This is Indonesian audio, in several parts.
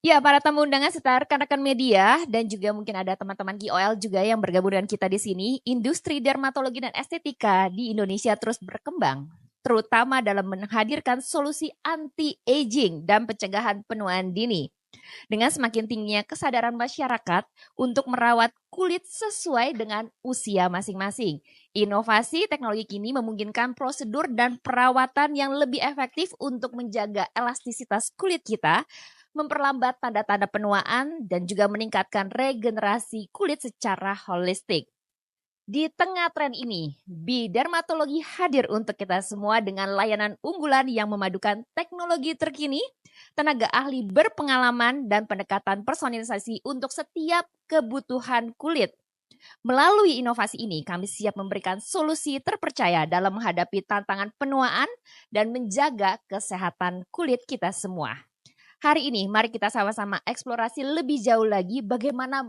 Ya, para tamu undangan serta rekan-rekan media dan juga mungkin ada teman-teman KOL juga yang bergabung dengan kita di sini. Industri dermatologi dan estetika di Indonesia terus berkembang, terutama dalam menghadirkan solusi anti-aging dan pencegahan penuaan dini. Dengan semakin tingginya kesadaran masyarakat untuk merawat kulit sesuai dengan usia masing-masing. Inovasi teknologi kini memungkinkan prosedur dan perawatan yang lebih efektif untuk menjaga elastisitas kulit kita, memperlambat tanda-tanda penuaan, dan juga meningkatkan regenerasi kulit secara holistik. Di tengah tren ini, Dermatologi hadir untuk kita semua dengan layanan unggulan yang memadukan teknologi terkini, tenaga ahli berpengalaman, dan pendekatan personalisasi untuk setiap kebutuhan kulit. Melalui inovasi ini, kami siap memberikan solusi terpercaya dalam menghadapi tantangan penuaan dan menjaga kesehatan kulit kita semua. Hari ini mari kita sama-sama eksplorasi lebih jauh lagi bagaimana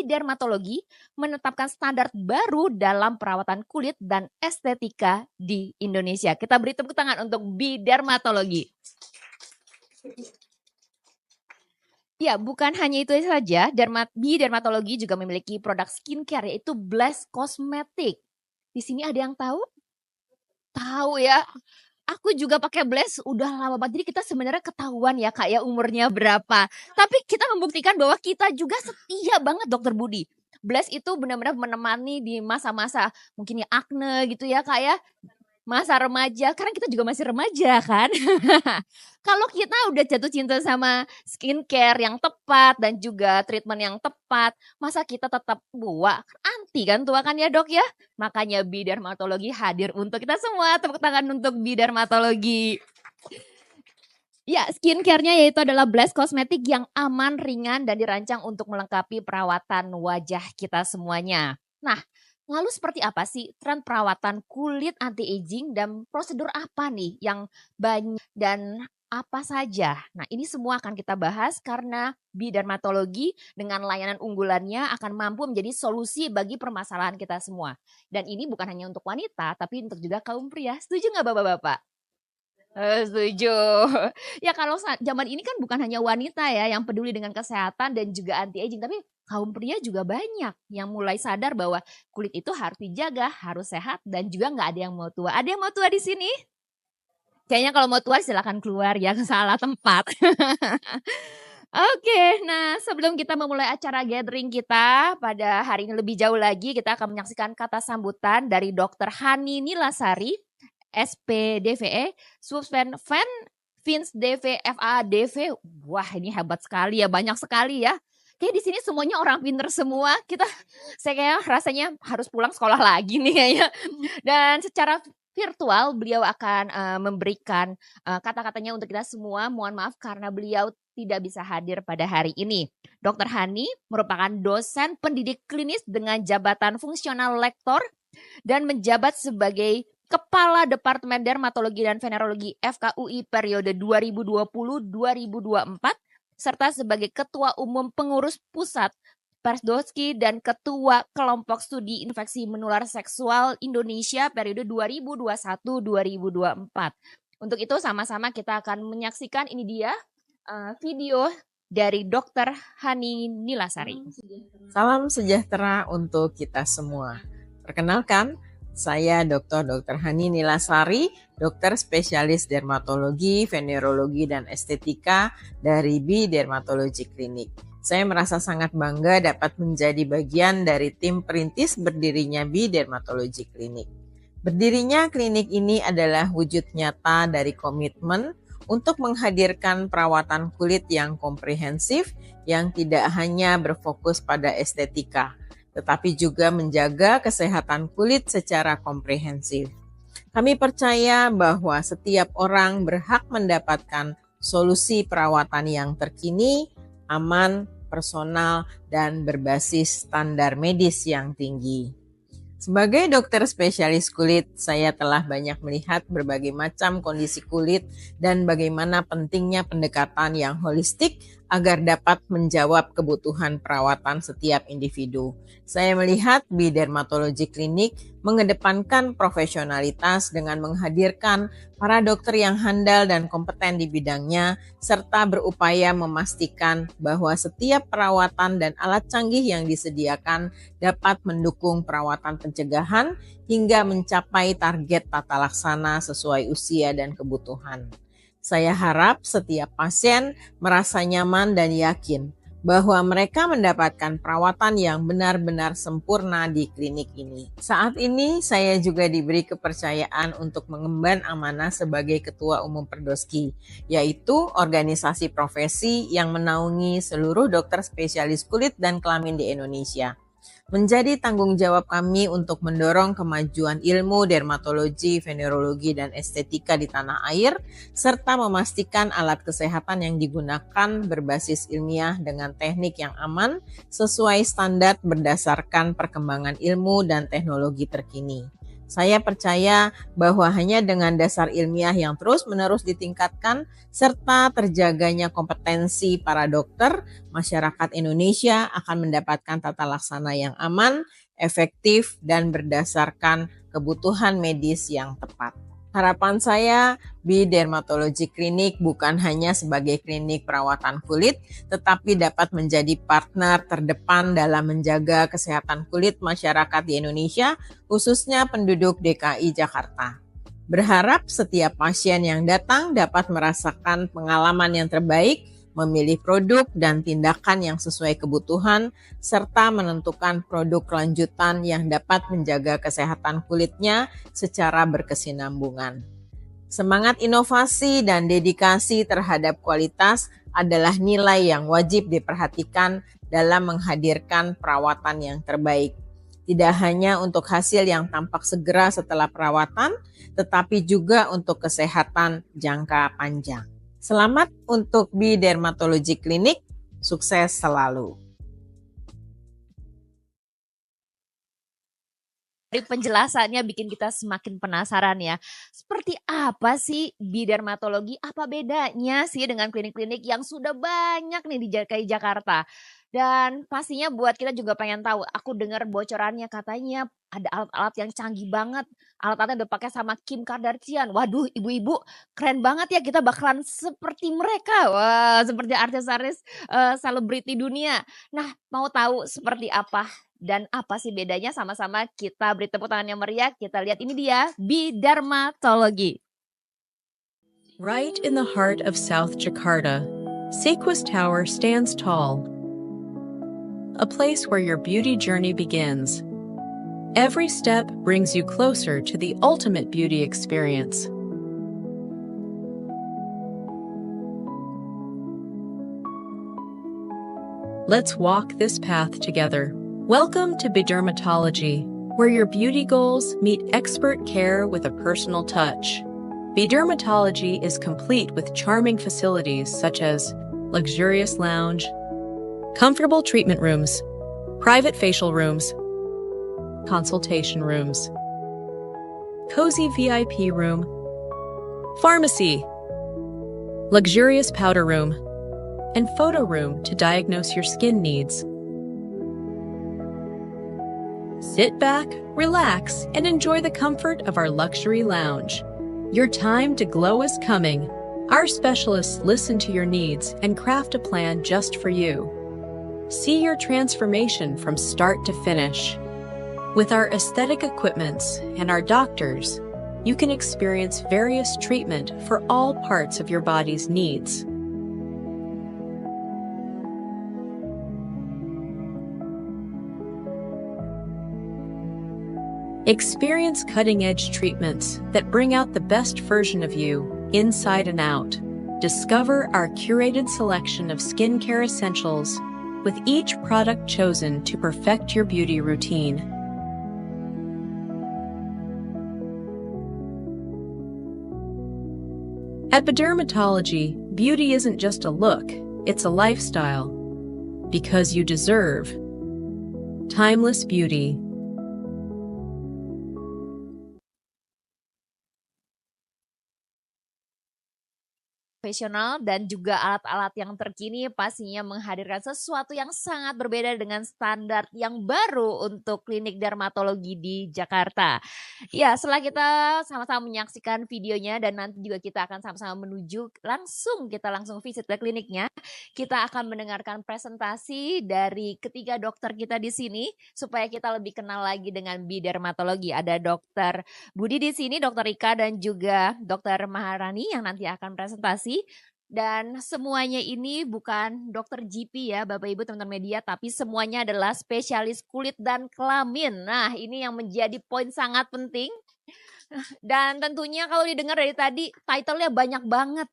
Dermatologi menetapkan standar baru dalam perawatan kulit dan estetika di Indonesia. Kita beri tepuk tangan untuk Dermatologi. Ya, bukan hanya itu saja, Dermatologi juga memiliki produk skincare yaitu Bless Cosmetic. Di sini ada yang tahu? Tahu ya. Aku juga pakai Bless udah lama banget. Jadi kita sebenarnya ketahuan ya Kak ya umurnya berapa. Tapi kita membuktikan bahwa kita juga setia banget Dokter Budi. Bless itu benar-benar menemani di masa-masa mungkin ya akne gitu ya Kak ya. Masa remaja, karena kita juga masih remaja kan. Kalau kita udah jatuh cinta sama skincare yang tepat dan juga treatment yang tepat, masa kita tetap tua? Anti kan tua kan ya dok ya? Makanya Dermatologi hadir untuk kita semua. Tepuk tangan untuk Dermatologi. Ya, skincare-nya yaitu adalah Bless Cosmetic yang aman, ringan, dan dirancang untuk melengkapi perawatan wajah kita semuanya. Nah, lalu seperti apa sih tren perawatan kulit anti-aging dan prosedur apa nih yang banyak dan apa saja? Nah, ini semua akan kita bahas karena Dermatologi dengan layanan unggulannya akan mampu menjadi solusi bagi permasalahan kita semua. Dan ini bukan hanya untuk wanita, tapi untuk juga kaum pria. Setuju nggak Bapak-Bapak? Setuju. Ya kalau zaman ini kan bukan hanya wanita ya yang peduli dengan kesehatan dan juga anti-aging, tapi kaum pria juga banyak yang mulai sadar bahwa kulit itu harus dijaga, harus sehat dan juga nggak ada yang mau tua. Ada yang mau tua di sini? Kayaknya kalau mau tua silakan keluar ya, ke salah tempat. Oke, nah sebelum kita memulai acara gathering kita pada hari ini lebih jauh lagi, kita akan menyaksikan kata sambutan dari Dr. Hani Nilasari, SPDVE, Subspen Fan, Fins DV, FADV. Wah, ini hebat sekali ya, banyak sekali ya. Kayak di sini semuanya orang pinter semua. Saya kayak rasanya harus pulang sekolah lagi nih kayaknya. Dan secara virtual beliau akan memberikan kata-katanya untuk kita semua. Mohon maaf karena beliau tidak bisa hadir pada hari ini. Dr. Hani merupakan dosen pendidik klinis dengan jabatan fungsional lektor dan menjabat sebagai Kepala Departemen Dermatologi dan Venerologi FKUI periode 2020-2024 serta sebagai Ketua Umum Pengurus Pusat Persdoski dan Ketua Kelompok Studi Infeksi Menular Seksual Indonesia periode 2021-2024. Untuk itu sama-sama kita akan menyaksikan ini dia video dari Dr. Hani Nilasari. Salam sejahtera untuk kita semua. Perkenalkan, saya Dr. Hani Nilasari, dokter spesialis dermatologi, venerologi, dan estetika dari Dermatology Clinic. Saya merasa sangat bangga dapat menjadi bagian dari tim perintis berdirinya Dermatology Clinic. Berdirinya klinik ini adalah wujud nyata dari komitmen untuk menghadirkan perawatan kulit yang komprehensif yang tidak hanya berfokus pada estetika, tetapi juga menjaga kesehatan kulit secara komprehensif. Kami percaya bahwa setiap orang berhak mendapatkan solusi perawatan yang terkini, aman, personal, dan berbasis standar medis yang tinggi. Sebagai dokter spesialis kulit, saya telah banyak melihat berbagai macam kondisi kulit dan bagaimana pentingnya pendekatan yang holistik agar dapat menjawab kebutuhan perawatan setiap individu. Saya melihat Bi-Dermatology Clinic mengedepankan profesionalitas dengan menghadirkan para dokter yang handal dan kompeten di bidangnya, serta berupaya memastikan bahwa setiap perawatan dan alat canggih yang disediakan dapat mendukung perawatan pencegahan hingga mencapai target tata laksana sesuai usia dan kebutuhan. Saya harap setiap pasien merasa nyaman dan yakin bahwa mereka mendapatkan perawatan yang benar-benar sempurna di klinik ini. Saat ini saya juga diberi kepercayaan untuk mengemban amanah sebagai Ketua Umum Perdoski, yaitu organisasi profesi yang menaungi seluruh dokter spesialis kulit dan kelamin di Indonesia. Menjadi tanggung jawab kami untuk mendorong kemajuan ilmu dermatologi, venerologi, dan estetika di tanah air, serta memastikan alat kesehatan yang digunakan berbasis ilmiah dengan teknik yang aman, sesuai standar berdasarkan perkembangan ilmu dan teknologi terkini. Saya percaya bahwa hanya dengan dasar ilmiah yang terus-menerus ditingkatkan, serta terjaganya kompetensi para dokter, masyarakat Indonesia akan mendapatkan tata laksana yang aman, efektif, dan berdasarkan kebutuhan medis yang tepat. Harapan saya, Bi-Dermatology Clinic bukan hanya sebagai klinik perawatan kulit, tetapi dapat menjadi partner terdepan dalam menjaga kesehatan kulit masyarakat di Indonesia, khususnya penduduk DKI Jakarta. Berharap setiap pasien yang datang dapat merasakan pengalaman yang terbaik, memilih produk dan tindakan yang sesuai kebutuhan, serta menentukan produk lanjutan yang dapat menjaga kesehatan kulitnya secara berkesinambungan. Semangat inovasi dan dedikasi terhadap kualitas adalah nilai yang wajib diperhatikan dalam menghadirkan perawatan yang terbaik. Tidak hanya untuk hasil yang tampak segera setelah perawatan, tetapi juga untuk kesehatan jangka panjang. Selamat untuk Bi-Dermatology Clinic, sukses selalu. Dari penjelasannya bikin kita semakin penasaran ya. Seperti apa sih Bi-Dermatologi? Apa bedanya sih dengan klinik-klinik yang sudah banyak nih di DKI Jakarta? Dan pastinya buat kita juga pengen tahu. Aku dengar bocorannya katanya ada alat-alat yang canggih banget. Alat-alatnya udah pakai sama Kim Kardashian. Waduh, ibu-ibu keren banget ya, kita bakalan seperti mereka. Wah, seperti artis-artis selebriti dunia. Nah, mau tahu seperti apa dan apa sih bedanya? Sama-sama kita beri tepuk tangan yang meriah. Kita lihat ini dia, Bi-Dermatologi. Right in the heart of South Jakarta, Sequis Tower stands tall, a place where your beauty journey begins. Every step brings you closer to the ultimate beauty experience. Let's walk this path together. Welcome to Bi-Dermatology, where your beauty goals meet expert care with a personal touch. Bi-Dermatology is complete with charming facilities such as luxurious lounge, comfortable treatment rooms, private facial rooms, consultation rooms, cozy VIP room, pharmacy, luxurious powder room, and photo room to diagnose your skin needs. Sit back, relax, and enjoy the comfort of our luxury lounge. Your time to glow is coming. Our specialists listen to your needs and craft a plan just for you. See your transformation from start to finish. With our aesthetic equipments and our doctors, you can experience various treatment for all parts of your body's needs. Experience cutting-edge treatments that bring out the best version of you, inside and out. Discover our curated selection of skincare essentials, with each product chosen to perfect your beauty routine. At Bi-Dermatology, beauty isn't just a look, it's a lifestyle. Because you deserve timeless beauty. profesional dan juga alat-alat yang terkini pastinya menghadirkan sesuatu yang sangat berbeda dengan standar yang baru untuk klinik dermatologi di Jakarta. Ya, setelah kita sama-sama menyaksikan videonya dan nanti juga kita akan sama-sama menuju kita langsung visit ke kliniknya. Kita akan mendengarkan presentasi dari ketiga dokter kita di sini supaya kita lebih kenal lagi dengan bidermatologi. Ada Dokter Budi di sini, Dokter Rika dan juga Dokter Maharani yang nanti akan presentasi. Dan semuanya ini bukan dokter GP ya Bapak Ibu teman-teman media, tapi semuanya adalah spesialis kulit dan kelamin. Nah ini yang menjadi poin sangat penting. Dan tentunya kalau didengar dari tadi title-nya banyak banget.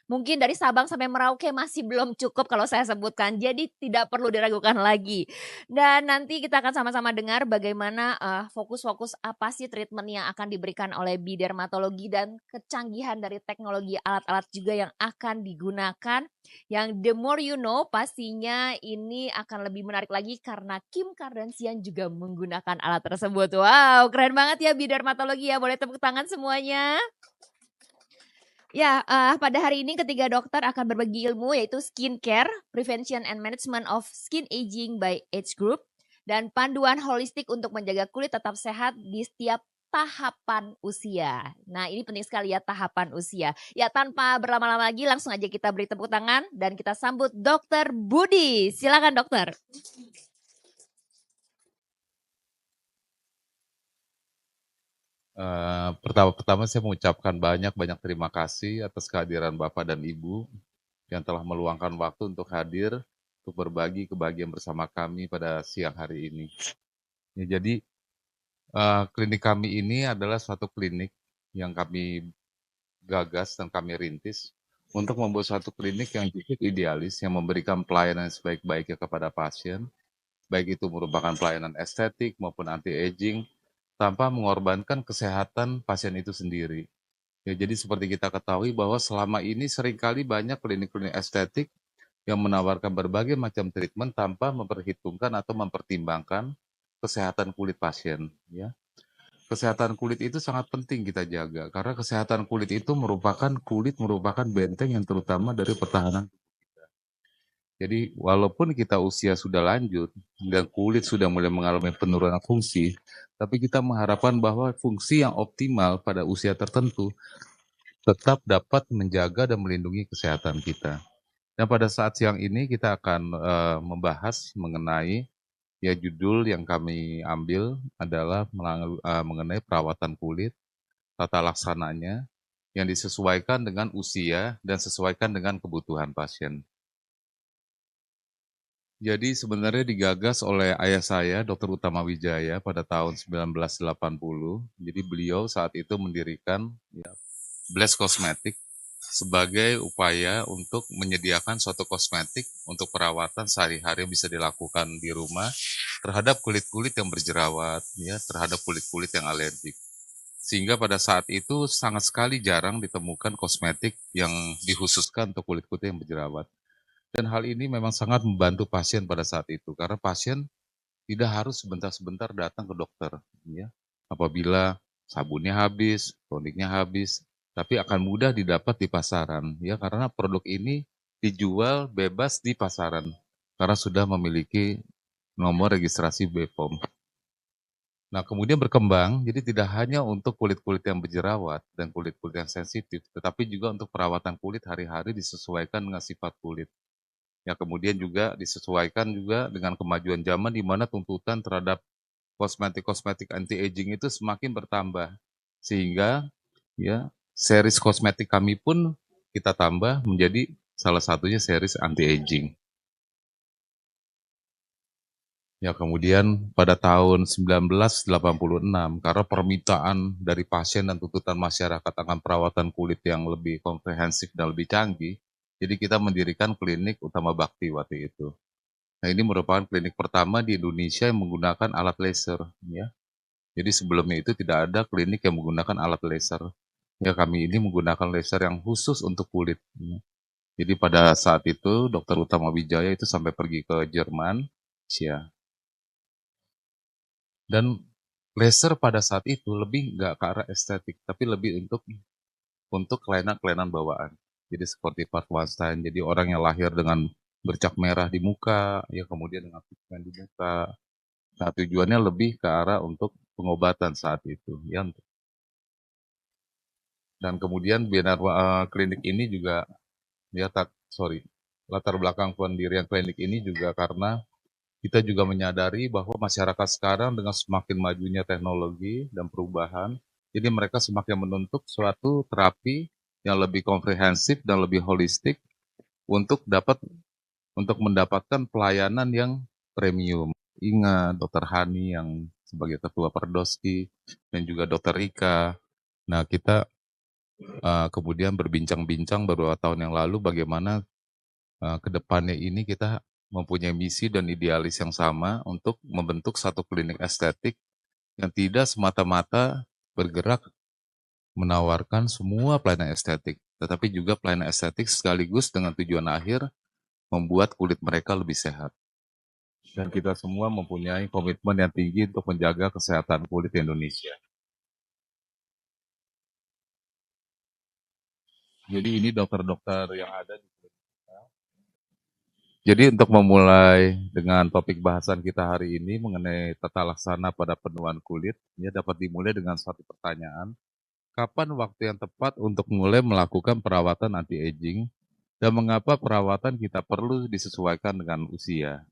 Mungkin dari Sabang sampai Merauke masih belum cukup kalau saya sebutkan. Jadi tidak perlu diragukan lagi. Dan nanti kita akan sama-sama dengar bagaimana fokus-fokus apa sih treatment yang akan diberikan oleh bidermatologi dan kecanggihan dari teknologi alat-alat juga yang akan digunakan. Yang the more you know pastinya ini akan lebih menarik lagi karena Kim Kardashian juga menggunakan alat tersebut. Wow, keren banget ya bidermatologi ya. Boleh tepuk tangan semuanya. Ya, pada hari ini ketiga dokter akan berbagi ilmu yaitu skincare, prevention and management of skin aging by age group, dan panduan holistik untuk menjaga kulit tetap sehat di setiap tahapan usia. Nah ini penting sekali ya tahapan usia. Ya tanpa berlama-lama lagi langsung aja kita beri tepuk tangan dan kita sambut Dokter Budi. Silakan dokter. Pertama-tama saya mengucapkan banyak terima kasih atas kehadiran Bapak dan Ibu yang telah meluangkan waktu untuk hadir untuk berbagi kebahagiaan bersama kami pada siang hari ini. Ya, jadi klinik kami ini adalah suatu klinik yang kami gagas dan kami rintis untuk membuat suatu klinik yang cukup idealis yang memberikan pelayanan sebaik-baiknya kepada pasien, baik itu merupakan pelayanan estetik maupun anti-aging, tanpa mengorbankan kesehatan pasien itu sendiri. Ya, jadi seperti kita ketahui bahwa selama ini seringkali banyak klinik-klinik estetik yang menawarkan berbagai macam treatment tanpa memperhitungkan atau mempertimbangkan kesehatan kulit pasien. Ya. Kesehatan kulit itu sangat penting kita jaga, karena kesehatan kulit itu merupakan benteng yang terutama dari pertahanan. Jadi walaupun kita usia sudah lanjut dan kulit sudah mulai mengalami penurunan fungsi, tapi kita mengharapkan bahwa fungsi yang optimal pada usia tertentu tetap dapat menjaga dan melindungi kesehatan kita. Dan pada saat siang ini kita akan membahas mengenai judul yang kami ambil adalah mengenai perawatan kulit, tata laksananya yang disesuaikan dengan usia dan sesuaikan dengan kebutuhan pasien. Jadi sebenarnya digagas oleh ayah saya, Dr. Utama Wijaya, pada tahun 1980. Jadi beliau saat itu mendirikan Bless Cosmetic sebagai upaya untuk menyediakan suatu kosmetik untuk perawatan sehari-hari yang bisa dilakukan di rumah terhadap kulit-kulit yang berjerawat, ya, terhadap kulit-kulit yang alergik. Sehingga pada saat itu sangat sekali jarang ditemukan kosmetik yang dikhususkan untuk kulit-kulit yang berjerawat. Dan hal ini memang sangat membantu pasien pada saat itu, karena pasien tidak harus sebentar-sebentar datang ke dokter. Ya. Apabila sabunnya habis, toniknya habis, tapi akan mudah didapat di pasaran. Ya, karena produk ini dijual bebas di pasaran, karena sudah memiliki nomor registrasi BPOM. Nah, kemudian berkembang, jadi tidak hanya untuk kulit-kulit yang berjerawat dan kulit-kulit yang sensitif, tetapi juga untuk perawatan kulit hari-hari disesuaikan dengan sifat kulit. Ya, kemudian juga disesuaikan juga dengan kemajuan zaman di mana tuntutan terhadap kosmetik-kosmetik anti-aging itu semakin bertambah. Sehingga ya series kosmetik kami pun kita tambah menjadi salah satunya series anti-aging. Ya, kemudian pada tahun 1986 karena permintaan dari pasien dan tuntutan masyarakat akan perawatan kulit yang lebih komprehensif dan lebih canggih, jadi kita mendirikan klinik Utama Bakti waktu itu. Nah ini merupakan klinik pertama di Indonesia yang menggunakan alat laser. Ya. Jadi sebelumnya itu tidak ada klinik yang menggunakan alat laser. Ya kami ini menggunakan laser yang khusus untuk kulit. Ya. Jadi pada saat itu Dr. Utama Wijaya itu sampai pergi ke Jerman, ya. Dan laser pada saat itu lebih nggak ke arah estetik, tapi lebih untuk kelainan-kelainan bawaan. Jadi seperti Park Weinstein, jadi orang yang lahir dengan bercak merah di muka, ya kemudian dengan pigmen di muka. Nah, tujuannya lebih ke arah untuk pengobatan saat itu, ya. Dan kemudian klinik ini juga, ya latar belakang pendirian klinik ini juga karena kita juga menyadari bahwa masyarakat sekarang dengan semakin majunya teknologi dan perubahan, jadi mereka semakin menuntut suatu terapi yang lebih komprehensif dan lebih holistik untuk mendapatkan pelayanan yang premium. Ingat Dokter Hani yang sebagai ketua Perdoski dan juga Dokter Rika. Nah, kita kemudian berbincang-bincang beberapa tahun yang lalu bagaimana ke depannya ini kita mempunyai misi dan idealis yang sama untuk membentuk satu klinik estetik yang tidak semata-mata bergerak menawarkan semua pelayanan estetik, tetapi juga pelayanan estetik sekaligus dengan tujuan akhir membuat kulit mereka lebih sehat. Dan kita semua mempunyai komitmen yang tinggi untuk menjaga kesehatan kulit Indonesia. Jadi ini dokter-dokter yang ada di klinik kita. Jadi untuk memulai dengan topik bahasan kita hari ini mengenai tata laksana pada penuaan kulit, ya dapat dimulai dengan suatu pertanyaan. Kapan waktu yang tepat untuk mulai melakukan perawatan anti-aging dan mengapa perawatan kita perlu disesuaikan dengan usia?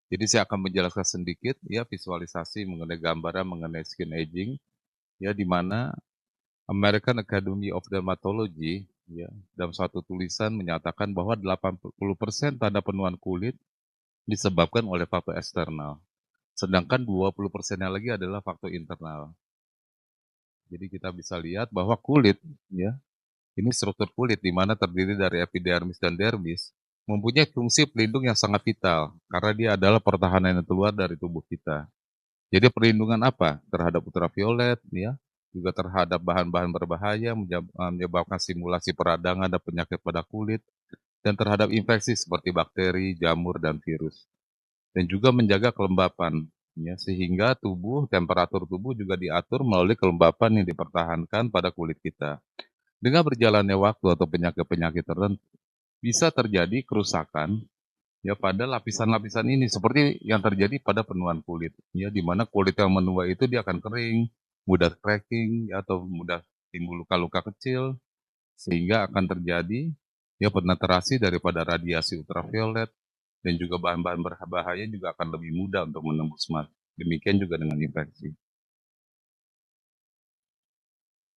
Jadi saya akan menjelaskan sedikit ya visualisasi mengenai gambaran mengenai skin aging, ya di mana American Academy of Dermatology ya dalam suatu tulisan menyatakan bahwa 80% tanda penuaan kulit disebabkan oleh faktor eksternal, sedangkan 20%-nya lagi adalah faktor internal. Jadi kita bisa lihat bahwa kulit ya ini struktur kulit di mana terdiri dari epidermis dan dermis mempunyai fungsi pelindung yang sangat vital karena dia adalah pertahanan yang keluar dari tubuh kita. Jadi perlindungan apa? Terhadap ultraviolet, ya, juga terhadap bahan-bahan berbahaya menyebabkan stimulasi peradangan dan penyakit pada kulit, dan terhadap infeksi seperti bakteri, jamur, dan virus. Dan juga menjaga kelembapan, ya, sehingga temperatur tubuh juga diatur melalui kelembapan yang dipertahankan pada kulit kita. Dengan berjalannya waktu atau penyakit-penyakit tertentu, bisa terjadi kerusakan ya pada lapisan-lapisan ini seperti yang terjadi pada penuaan kulit ya di mana kulit yang menua itu dia akan kering, mudah cracking ya, atau mudah timbul luka-luka kecil sehingga akan terjadi ya penetrasi daripada radiasi ultraviolet dan juga bahan-bahan berbahaya juga akan lebih mudah untuk menembus mata. Demikian juga dengan infeksi.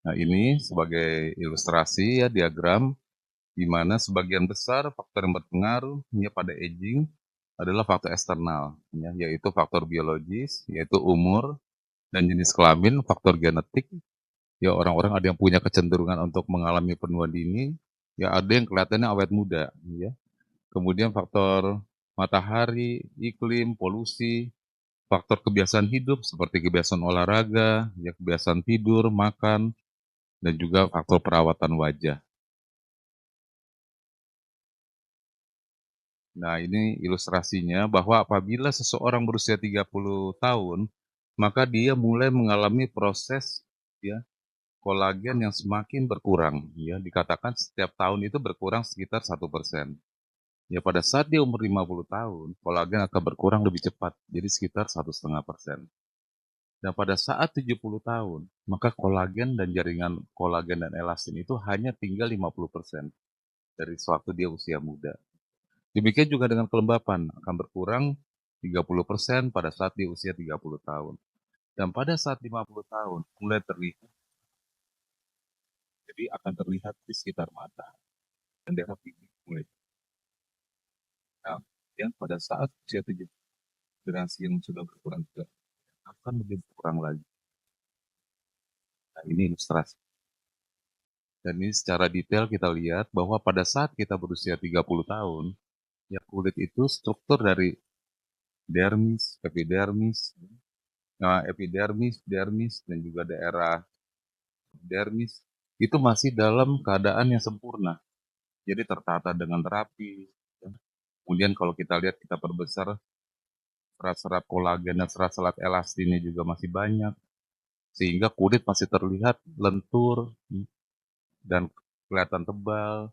Nah, ini sebagai ilustrasi ya diagram di mana sebagian besar faktor yang berpengaruh ya, pada aging adalah faktor eksternal, ya, yaitu faktor biologis, yaitu umur dan jenis kelamin, faktor genetik. Ya orang-orang ada yang punya kecenderungan untuk mengalami penuaan dini, ya ada yang kelihatannya awet muda, ya. Kemudian faktor matahari, iklim, polusi, faktor kebiasaan hidup seperti kebiasaan olahraga, ya kebiasaan tidur, makan, dan juga faktor perawatan wajah. Nah, ini ilustrasinya bahwa apabila seseorang berusia 30 tahun, maka dia mulai mengalami proses ya kolagen yang semakin berkurang. Ya, dikatakan setiap tahun itu berkurang sekitar 1%. Ya, pada saat dia umur 50 tahun, kolagen akan berkurang lebih cepat, jadi sekitar 1,5%. Dan pada saat 70 tahun, maka kolagen dan jaringan kolagen dan elastin itu hanya tinggal 50% dari sewaktu dia usia muda. Demikian juga dengan kelembapan, akan berkurang 30% pada saat di usia 30 tahun. Dan pada saat 50 tahun, mulai terlihat, jadi akan terlihat di sekitar mata. Dan daerah pipi mulai. Nah, yang pada saat usia 70, generasi yang sudah berkurang juga akan lebih berkurang lagi. Nah, ini ilustrasi. Dan ini secara detail kita lihat bahwa pada saat kita berusia 30 tahun, ya kulit itu struktur dari dermis, epidermis, dermis, dan juga daerah dermis itu masih dalam keadaan yang sempurna. Jadi tertata dengan rapi. Kemudian kalau kita lihat kita perbesar serat-serat kolagen dan serat-serat elastinnya juga masih banyak. Sehingga kulit masih terlihat lentur dan kelihatan tebal,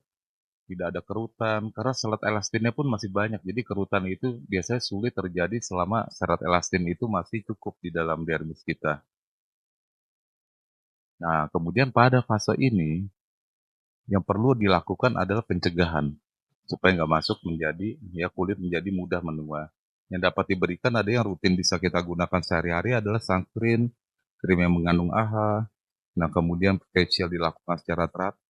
tidak ada kerutan, karena serat elastinnya pun masih banyak. Jadi kerutan itu biasanya sulit terjadi selama serat elastin itu masih cukup di dalam dermis kita. Nah, kemudian pada fase ini, yang perlu dilakukan adalah pencegahan supaya nggak masuk menjadi kulit menjadi mudah menua. Yang dapat diberikan ada yang rutin bisa kita gunakan sehari-hari adalah sunscreen, krim yang mengandung AHA, nah kemudian facial dilakukan secara teratur,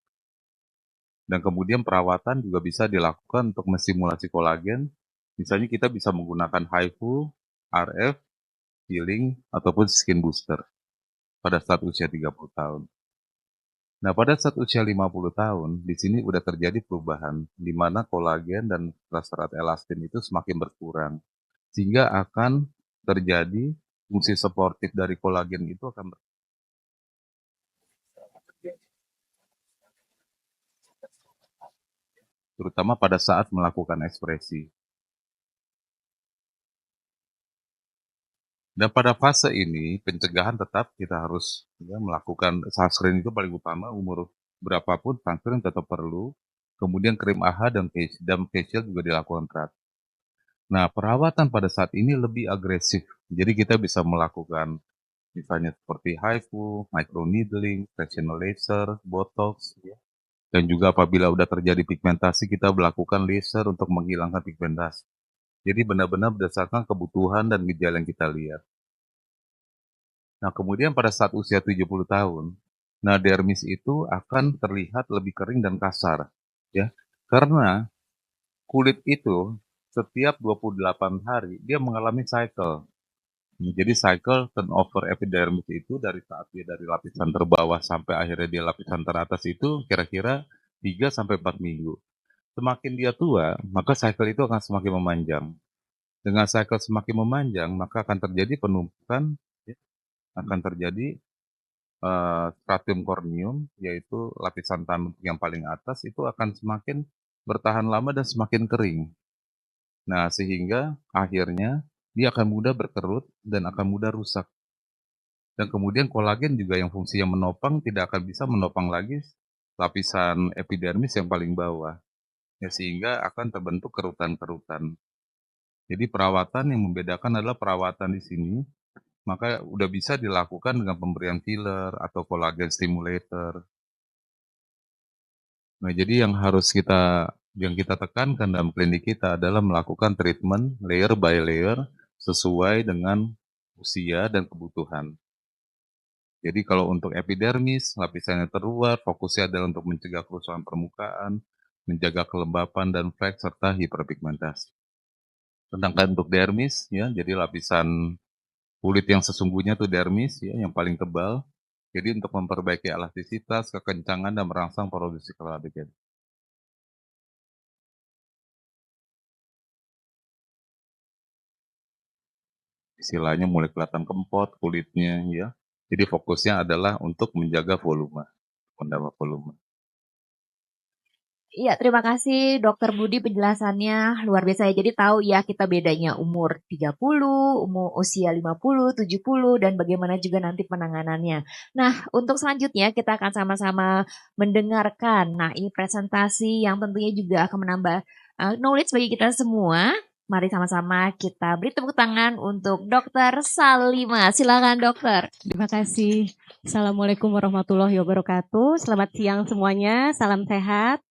dan kemudian perawatan juga bisa dilakukan untuk menstimulasi kolagen. Misalnya kita bisa menggunakan HIFU, RF, peeling, ataupun skin booster pada saat usia 30 tahun. Nah, pada saat usia 50 tahun, di sini udah terjadi perubahan, di mana kolagen dan serat elastin itu semakin berkurang. Sehingga akan terjadi fungsi suportif dari kolagen itu akan terutama pada saat melakukan ekspresi. Dan pada fase ini, pencegahan tetap kita harus melakukan sunscreen itu paling utama, umur berapapun sunscreen tetap perlu. Kemudian krim AHA dan facial juga dilakukan teratur. Nah, perawatan pada saat ini lebih agresif. Jadi kita bisa melakukan misalnya seperti HIFU, microneedling, fractional laser, botox, dan juga apabila sudah terjadi pigmentasi kita melakukan laser untuk menghilangkan pigmentasi. Jadi benar-benar berdasarkan kebutuhan dan gejala yang kita lihat. Nah, kemudian pada saat usia 70 tahun, nah dermis itu akan terlihat lebih kering dan kasar, ya. Karena kulit itu setiap 28 hari dia mengalami cycle. Jadi cycle turnover epidermis itu dari saat dia dari lapisan terbawah sampai akhirnya dia lapisan teratas itu kira-kira 3 sampai 4 minggu. Semakin dia tua, maka cycle itu akan semakin memanjang. Dengan cycle semakin memanjang, maka akan terjadi penumpukan, akan terjadi stratum corneum, yaitu lapisan tanduk yang paling atas, itu akan semakin bertahan lama dan semakin kering. Nah, sehingga akhirnya dia akan mudah berkerut dan akan mudah rusak. Dan kemudian kolagen juga yang fungsinya menopang tidak akan bisa menopang lagi lapisan epidermis yang paling bawah. Ya, sehingga akan terbentuk kerutan-kerutan. Jadi perawatan yang membedakan adalah perawatan di sini, maka udah bisa dilakukan dengan pemberian filler atau kolagen stimulator. Nah, jadi yang kita tekankan dalam klinik kita adalah melakukan treatment layer by layer sesuai dengan usia dan kebutuhan. Jadi kalau untuk epidermis, lapisannya terluar, fokusnya adalah untuk mencegah kerusakan permukaan, menjaga kelembapan dan flek, serta hiperpigmentasi. Sedangkan untuk dermis, jadi lapisan kulit yang sesungguhnya itu dermis, yang paling tebal. Jadi untuk memperbaiki elastisitas, kekencangan, dan merangsang produksi kolagen. Istilahnya mulai kelihatan kempot kulitnya, ya. Jadi fokusnya adalah untuk menjaga volume, menambah volume. Iya, terima kasih Dokter Budi penjelasannya luar biasa ya. Jadi tahu ya kita bedanya umur 30, umur usia 50, 70 dan bagaimana juga nanti penanganannya. Nah, untuk selanjutnya kita akan sama-sama mendengarkan. Nah, ini presentasi yang tentunya juga akan menambah knowledge bagi kita semua. Mari sama-sama kita beri tepuk tangan untuk Dokter Salima. Silakan Dokter. Terima kasih. Assalamualaikum warahmatullahi wabarakatuh. Selamat siang semuanya. Salam sehat.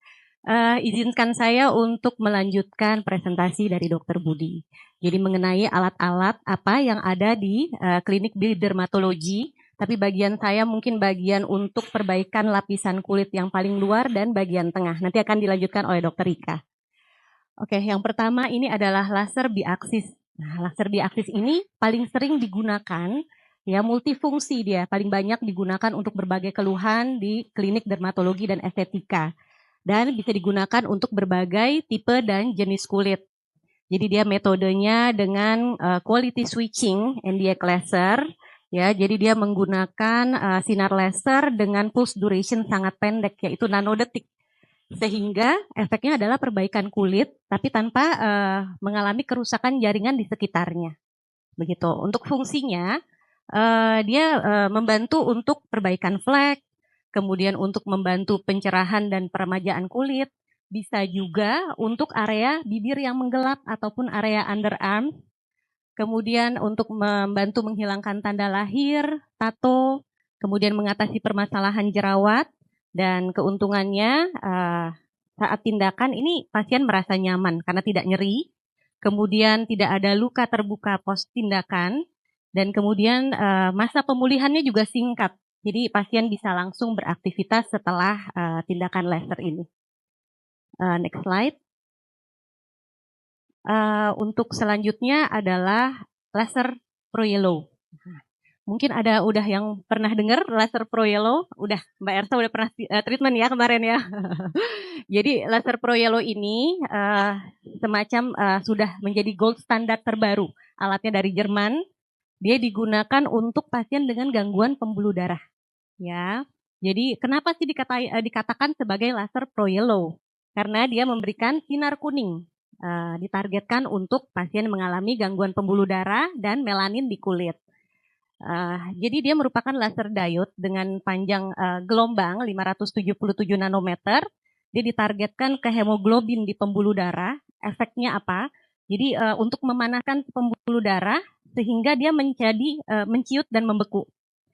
Izinkan saya untuk melanjutkan presentasi dari Dokter Budi. Jadi mengenai alat-alat apa yang ada di klinik dermatologi. Tapi bagian saya mungkin bagian untuk perbaikan lapisan kulit yang paling luar dan bagian tengah. Nanti akan dilanjutkan oleh Dokter Rika. Oke, yang pertama ini adalah laser biaksis. Nah, laser biaksis ini paling sering digunakan, ya multifungsi dia, paling banyak digunakan untuk berbagai keluhan di klinik dermatologi dan estetika. Dan bisa digunakan untuk berbagai tipe dan jenis kulit. Jadi dia metodenya dengan quality switching NDX laser, ya. Jadi dia menggunakan sinar laser dengan pulse duration sangat pendek, yaitu nanodetik. Sehingga efeknya adalah perbaikan kulit, tapi tanpa mengalami kerusakan jaringan di sekitarnya. Begitu. Untuk fungsinya, dia membantu untuk perbaikan flek, kemudian untuk membantu pencerahan dan peremajaan kulit, bisa juga untuk area bibir yang menggelap ataupun area underarm, kemudian untuk membantu menghilangkan tanda lahir, tato, kemudian mengatasi permasalahan jerawat, dan keuntungannya saat tindakan ini pasien merasa nyaman karena tidak nyeri, kemudian tidak ada luka terbuka pos tindakan, dan kemudian masa pemulihannya juga singkat. Jadi pasien bisa langsung beraktivitas setelah tindakan laser ini. Next slide. Untuk selanjutnya adalah laser Pro Yellow. Mungkin ada udah yang pernah dengar laser Pro Yellow, udah Mbak Ersa udah pernah treatment ya kemarin ya. Jadi laser Pro Yellow ini semacam sudah menjadi gold standar terbaru. Alatnya dari Jerman. Dia digunakan untuk pasien dengan gangguan pembuluh darah. Ya, jadi kenapa sih dikatakan sebagai laser Pro Yellow? Karena dia memberikan sinar kuning. Ditargetkan untuk pasien mengalami gangguan pembuluh darah dan melanin di kulit. Jadi dia merupakan laser diode dengan panjang gelombang 577 nanometer. Dia ditargetkan ke hemoglobin di pembuluh darah. Efeknya apa? Jadi untuk memanaskan pembuluh darah sehingga dia menjadi menciut dan membeku,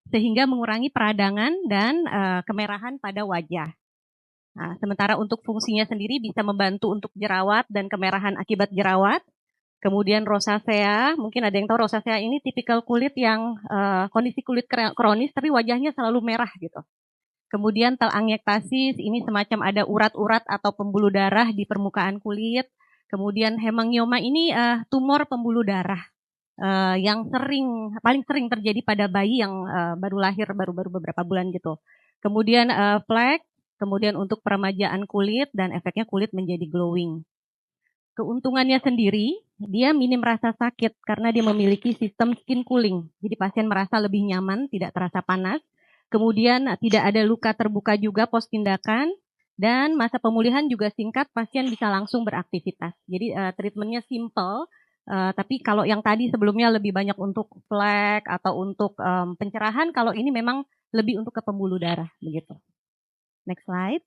sehingga mengurangi peradangan dan kemerahan pada wajah. Nah, sementara untuk fungsinya sendiri bisa membantu untuk jerawat dan kemerahan akibat jerawat. Kemudian rosacea, mungkin ada yang tahu rosacea ini tipikal kulit yang kondisi kulit kronis tapi wajahnya selalu merah gitu. Kemudian telangiektasis, ini semacam ada urat-urat atau pembuluh darah di permukaan kulit. Kemudian hemangioma ini tumor pembuluh darah yang paling sering terjadi pada bayi yang baru lahir, baru beberapa bulan gitu. Kemudian flek, kemudian untuk peremajaan kulit dan efeknya kulit menjadi glowing. Keuntungannya sendiri, dia minim rasa sakit karena dia memiliki sistem skin cooling. Jadi pasien merasa lebih nyaman, tidak terasa panas. Kemudian tidak ada luka terbuka juga pos tindakan. Dan masa pemulihan juga singkat, pasien bisa langsung beraktivitas. Jadi treatmentnya simple, tapi kalau yang tadi sebelumnya lebih banyak untuk flek atau untuk pencerahan, kalau ini memang lebih untuk ke pembuluh darah. Begitu. Next slide.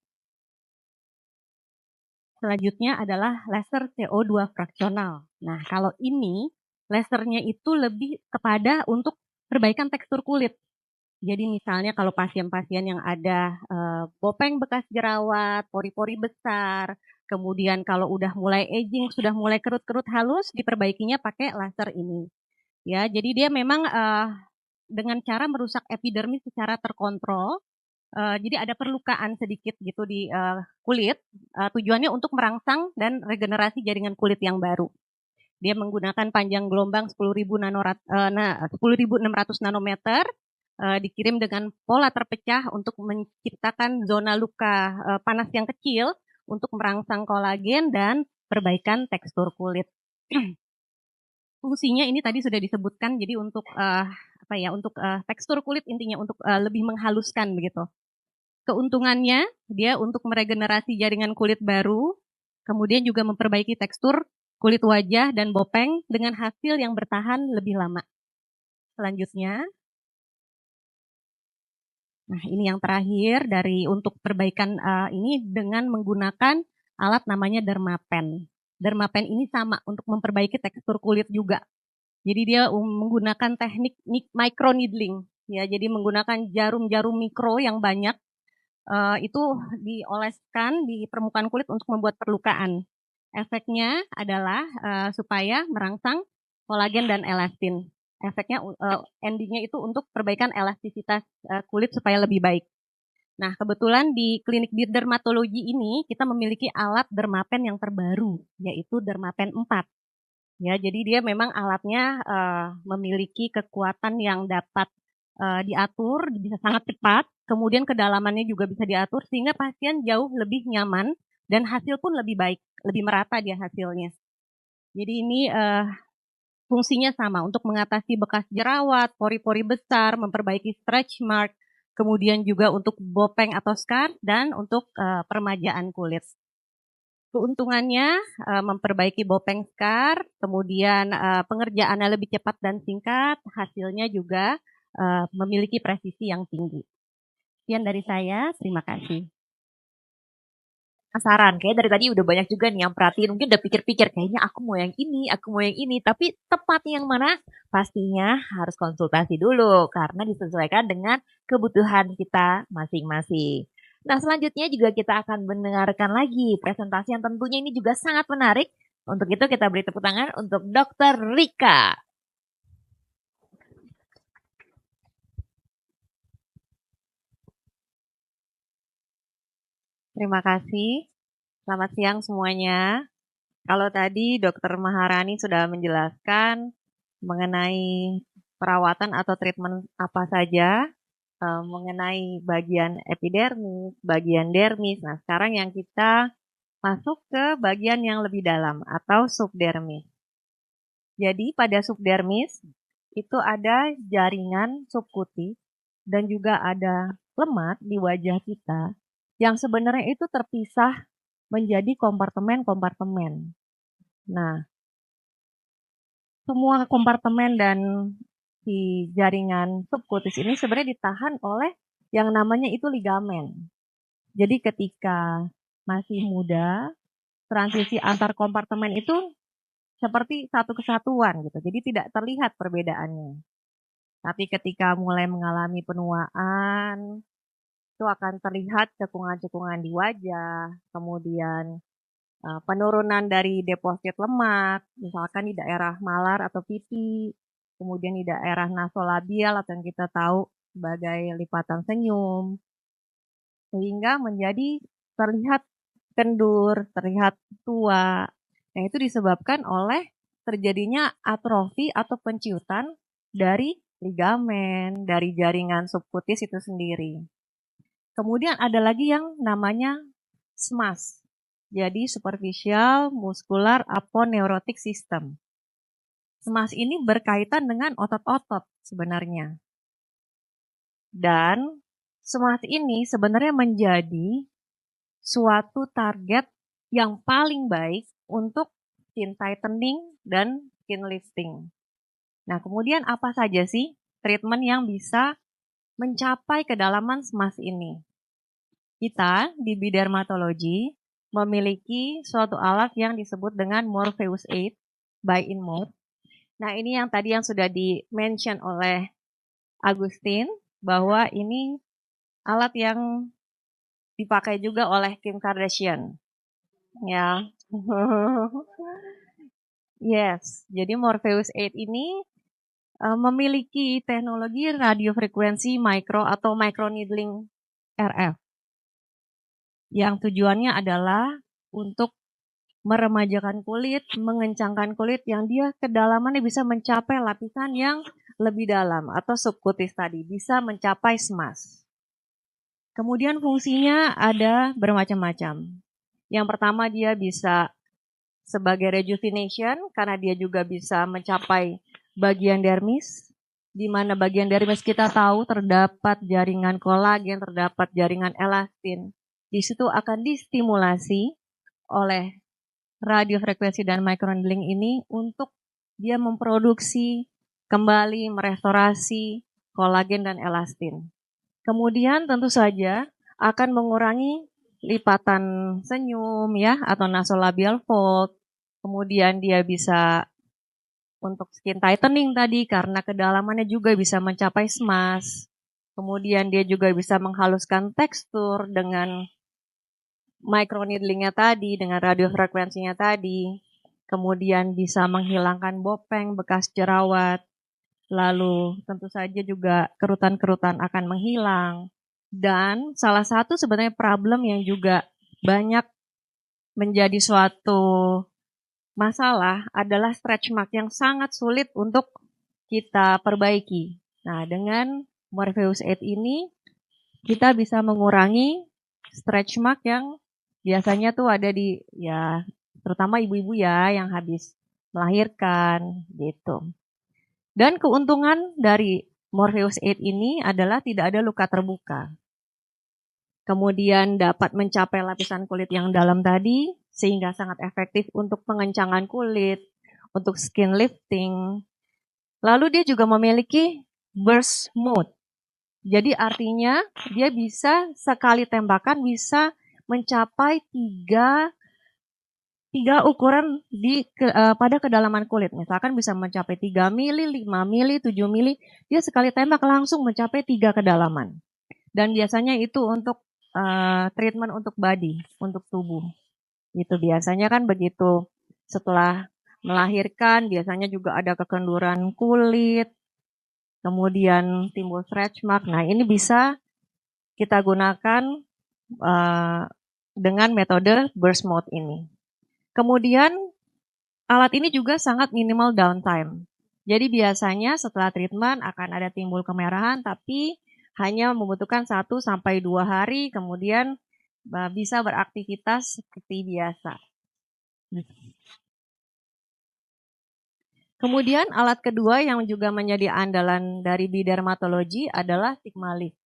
Selanjutnya adalah laser CO2 fraksional. Nah, kalau ini lasernya itu lebih kepada untuk perbaikan tekstur kulit. Jadi misalnya kalau pasien-pasien yang ada bopeng bekas jerawat, pori-pori besar, kemudian kalau udah mulai aging, sudah mulai kerut-kerut halus, diperbaikinya pakai laser ini. Ya, jadi dia memang dengan cara merusak epidermis secara terkontrol. Jadi ada perlukaan sedikit gitu di kulit, tujuannya untuk merangsang dan regenerasi jaringan kulit yang baru. Dia menggunakan panjang gelombang 10.600 nanometer, dikirim dengan pola terpecah untuk menciptakan zona luka panas yang kecil untuk merangsang kolagen dan perbaikan tekstur kulit. Fungsinya ini tadi sudah disebutkan, jadi untuk untuk tekstur kulit intinya untuk lebih menghaluskan begitu. Keuntungannya dia untuk meregenerasi jaringan kulit baru, kemudian juga memperbaiki tekstur kulit wajah dan bopeng dengan hasil yang bertahan lebih lama. Selanjutnya, nah ini yang terakhir dari untuk perbaikan ini dengan menggunakan alat namanya Dermapen. Dermapen ini sama untuk memperbaiki tekstur kulit juga. Jadi dia menggunakan teknik microneedling, ya. Jadi menggunakan jarum-jarum mikro yang banyak. Itu dioleskan di permukaan kulit untuk membuat perlukaan. Efeknya adalah supaya merangsang kolagen dan elastin. Efeknya endingnya itu untuk perbaikan elastisitas kulit supaya lebih baik. Nah, kebetulan di klinik dermatologi ini kita memiliki alat Dermapen yang terbaru, yaitu Dermapen 4. Ya, jadi dia memang alatnya memiliki kekuatan yang dapat diatur, bisa sangat cepat, kemudian kedalamannya juga bisa diatur sehingga pasien jauh lebih nyaman dan hasil pun lebih baik, lebih merata dia hasilnya. Jadi ini fungsinya sama untuk mengatasi bekas jerawat, pori-pori besar, memperbaiki stretch mark, kemudian juga untuk bopeng atau scar dan untuk peremajaan kulit. Keuntungannya memperbaiki bopeng scar, kemudian pengerjaannya lebih cepat dan singkat, hasilnya juga memiliki presisi yang tinggi. Sekian dari saya, terima kasih. Penasaran, kayak dari tadi udah banyak juga nih yang perhatiin, mungkin udah pikir-pikir kayaknya aku mau yang ini, aku mau yang ini, tapi tepatnya yang mana? Pastinya harus konsultasi dulu karena disesuaikan dengan kebutuhan kita masing-masing. Nah, selanjutnya juga kita akan mendengarkan lagi presentasi yang tentunya ini juga sangat menarik. Untuk itu kita beri tepuk tangan untuk Dr. Rika. Terima kasih. Selamat siang semuanya. Kalau tadi Dokter Maharani sudah menjelaskan mengenai perawatan atau treatment apa saja, mengenai bagian epidermis, bagian dermis. Nah, sekarang yang kita masuk ke bagian yang lebih dalam atau subdermis. Jadi pada subdermis itu ada jaringan subkutis dan juga ada lemak di wajah kita yang sebenarnya itu terpisah menjadi kompartemen-kompartemen. Nah, semua kompartemen dan si jaringan subkutis ini sebenarnya ditahan oleh yang namanya itu ligamen. Jadi ketika masih muda, transisi antar kompartemen itu seperti satu kesatuan gitu. Jadi tidak terlihat perbedaannya. Tapi ketika mulai mengalami penuaan, itu akan terlihat cekungan-cekungan di wajah, kemudian penurunan dari deposit lemak, misalkan di daerah malar atau pipi, kemudian di daerah nasolabial atau yang kita tahu sebagai lipatan senyum, sehingga menjadi terlihat kendur, terlihat tua. Nah, itu disebabkan oleh terjadinya atrofi atau penciutan dari ligamen, dari jaringan subkutis itu sendiri. Kemudian ada lagi yang namanya SMAS. Jadi superficial muscular aponeurotic system. SMAS ini berkaitan dengan otot-otot sebenarnya. Dan SMAS ini sebenarnya menjadi suatu target yang paling baik untuk skin tightening dan skin lifting. Nah, kemudian apa saja sih treatment yang bisa mencapai kedalaman SMAS ini? Kita di bidermatologi memiliki suatu alat yang disebut dengan Morpheus 8 by InMode. Nah, ini yang tadi yang sudah di-mention oleh Agustin, bahwa ini alat yang dipakai juga oleh Kim Kardashian. Ya. Yes, jadi Morpheus 8 ini memiliki teknologi radiofrekuensi micro atau microneedling RF. Yang tujuannya adalah untuk meremajakan kulit, mengencangkan kulit yang dia kedalamannya bisa mencapai lapisan yang lebih dalam atau subkutis tadi, bisa mencapai SMAS. Kemudian fungsinya ada bermacam-macam. Yang pertama dia bisa sebagai rejuvenation karena dia juga bisa mencapai bagian dermis, di mana bagian dermis kita tahu terdapat jaringan kolagen, terdapat jaringan elastin. Di situ akan distimulasi oleh radiofrekuensi dan microneedling ini untuk dia memproduksi kembali, merestorasi kolagen dan elastin. Kemudian tentu saja akan mengurangi lipatan senyum ya atau nasolabial fold. Kemudian dia bisa untuk skin tightening tadi karena kedalamannya juga bisa mencapai SMAS. Kemudian dia juga bisa menghaluskan tekstur dengan microneedlingnya tadi, dengan radiofrekuensinya tadi. Kemudian bisa menghilangkan bopeng bekas jerawat. Lalu tentu saja juga kerutan-kerutan akan menghilang. Dan salah satu sebenarnya problem yang juga banyak menjadi suatu masalah adalah stretch mark yang sangat sulit untuk kita perbaiki. Nah, dengan Morpheus 8 ini kita bisa mengurangi stretch mark yang biasanya tuh ada di ya terutama ibu-ibu ya yang habis melahirkan gitu. Dan keuntungan dari Morpheus 8 ini adalah tidak ada luka terbuka. Kemudian dapat mencapai lapisan kulit yang dalam tadi, sehingga sangat efektif untuk pengencangan kulit, untuk skin lifting. Lalu dia juga memiliki burst mode. Jadi artinya dia bisa sekali tembakan bisa mencapai tiga ukuran pada kedalaman kulit. Misalkan bisa mencapai 3 mili, 5 mili, 7 mili. Dia sekali tembak langsung mencapai 3 kedalaman. Dan biasanya itu untuk treatment untuk body, untuk tubuh. Itu biasanya kan begitu setelah melahirkan biasanya juga ada kekenduran kulit, kemudian timbul stretch mark. Nah, ini bisa kita gunakan dengan metode burst mode ini. Kemudian alat ini juga sangat minimal downtime. Jadi biasanya setelah treatment akan ada timbul kemerahan tapi hanya membutuhkan 1-2 hari kemudian bisa beraktivitas seperti biasa. Kemudian alat kedua yang juga menjadi andalan dari bidermatologi adalah Sigma-Lift.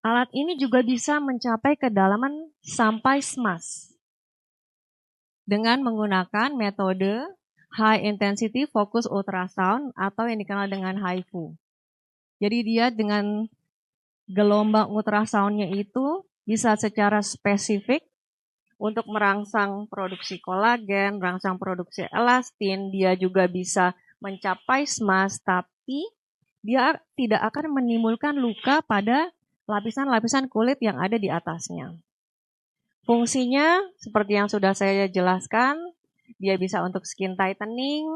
Alat ini juga bisa mencapai kedalaman sampai SMAS dengan menggunakan metode High Intensity Focus Ultrasound atau yang dikenal dengan HIFU. Jadi dia dengan gelombang ultrasoundnya itu bisa secara spesifik untuk merangsang produksi kolagen, merangsang produksi elastin, dia juga bisa mencapai SMAS, tapi dia tidak akan menimbulkan luka pada lapisan-lapisan kulit yang ada di atasnya. Fungsinya seperti yang sudah saya jelaskan, dia bisa untuk skin tightening,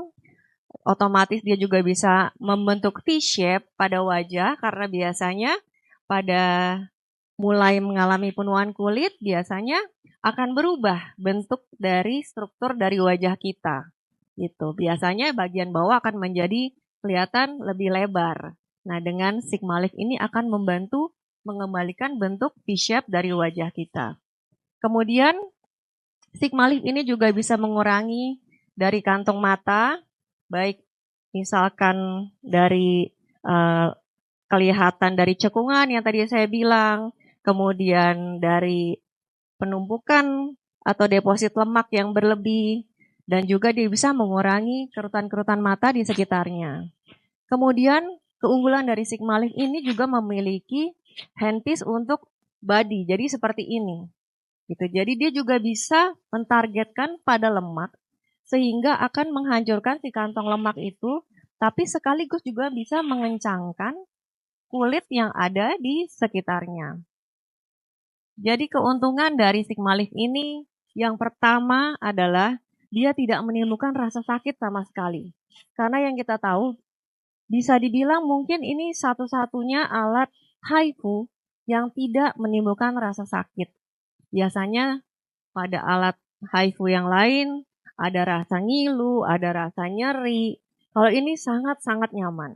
otomatis dia juga bisa membentuk T-shape pada wajah karena biasanya pada mulai mengalami penuaan kulit biasanya akan berubah bentuk dari struktur dari wajah kita. Gitu. Biasanya bagian bawah akan menjadi kelihatan lebih lebar. Nah, dengan Sigma-Lift ini akan membantu mengembalikan bentuk V-shape dari wajah kita. Kemudian Sigma-Lift ini juga bisa mengurangi dari kantong mata, baik misalkan dari kelihatan dari cekungan yang tadi saya bilang, kemudian dari penumpukan atau deposit lemak yang berlebih, dan juga dia bisa mengurangi kerutan-kerutan mata di sekitarnya. Kemudian keunggulan dari Sigma-Lift ini juga memiliki handpiece untuk body, jadi seperti ini. Gitu. Jadi dia juga bisa mentargetkan pada lemak, sehingga akan menghancurkan si kantong lemak itu, tapi sekaligus juga bisa mengencangkan kulit yang ada di sekitarnya. Jadi keuntungan dari Sigma-Lift ini yang pertama adalah dia tidak menimbulkan rasa sakit sama sekali. Karena yang kita tahu bisa dibilang mungkin ini satu-satunya alat HIFU yang tidak menimbulkan rasa sakit. Biasanya pada alat HIFU yang lain ada rasa ngilu, ada rasa nyeri. Kalau ini sangat-sangat nyaman.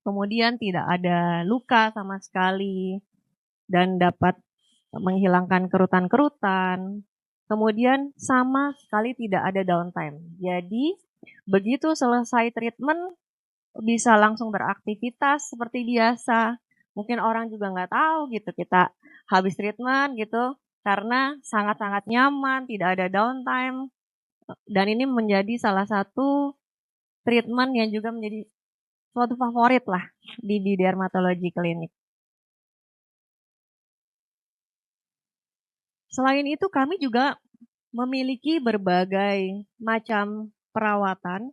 Kemudian tidak ada luka sama sekali dan dapat menghilangkan kerutan-kerutan. Kemudian sama sekali tidak ada downtime. Jadi begitu selesai treatment bisa langsung beraktivitas seperti biasa. Mungkin orang juga nggak tahu gitu kita habis treatment gitu karena sangat-sangat nyaman, tidak ada downtime. Dan ini menjadi salah satu treatment yang juga menjadi suatu favorit lah di dermatologi klinik. Selain itu kami juga memiliki berbagai macam perawatan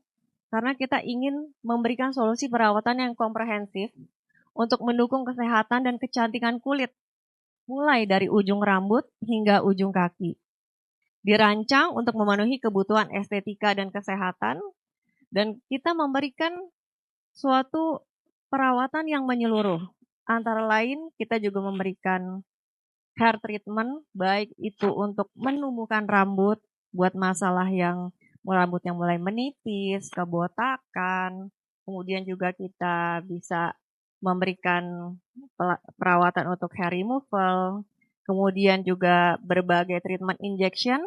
karena kita ingin memberikan solusi perawatan yang komprehensif untuk mendukung kesehatan dan kecantikan kulit mulai dari ujung rambut hingga ujung kaki. Dirancang untuk memenuhi kebutuhan estetika dan kesehatan dan kita memberikan suatu perawatan yang menyeluruh. Antara lain kita juga memberikan hair treatment, baik itu untuk menumbuhkan rambut, buat masalah yang rambut yang mulai menipis, kebotakan. Kemudian juga kita bisa memberikan perawatan untuk hair removal. Kemudian juga berbagai treatment injection.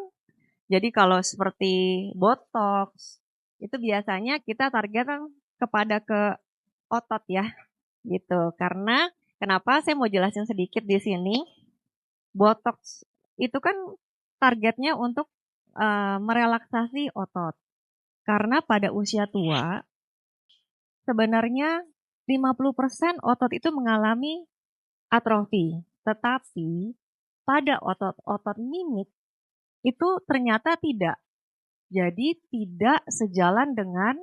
Jadi kalau seperti botox, itu biasanya kita targetkan kepada ke otot ya, gitu. Karena kenapa saya mau jelasin sedikit di sini. Botox itu kan targetnya untuk merelaksasi otot. Karena pada usia tua sebenarnya 50% otot itu mengalami atrofi. Tetapi pada otot-otot mimik itu ternyata tidak. Jadi tidak sejalan dengan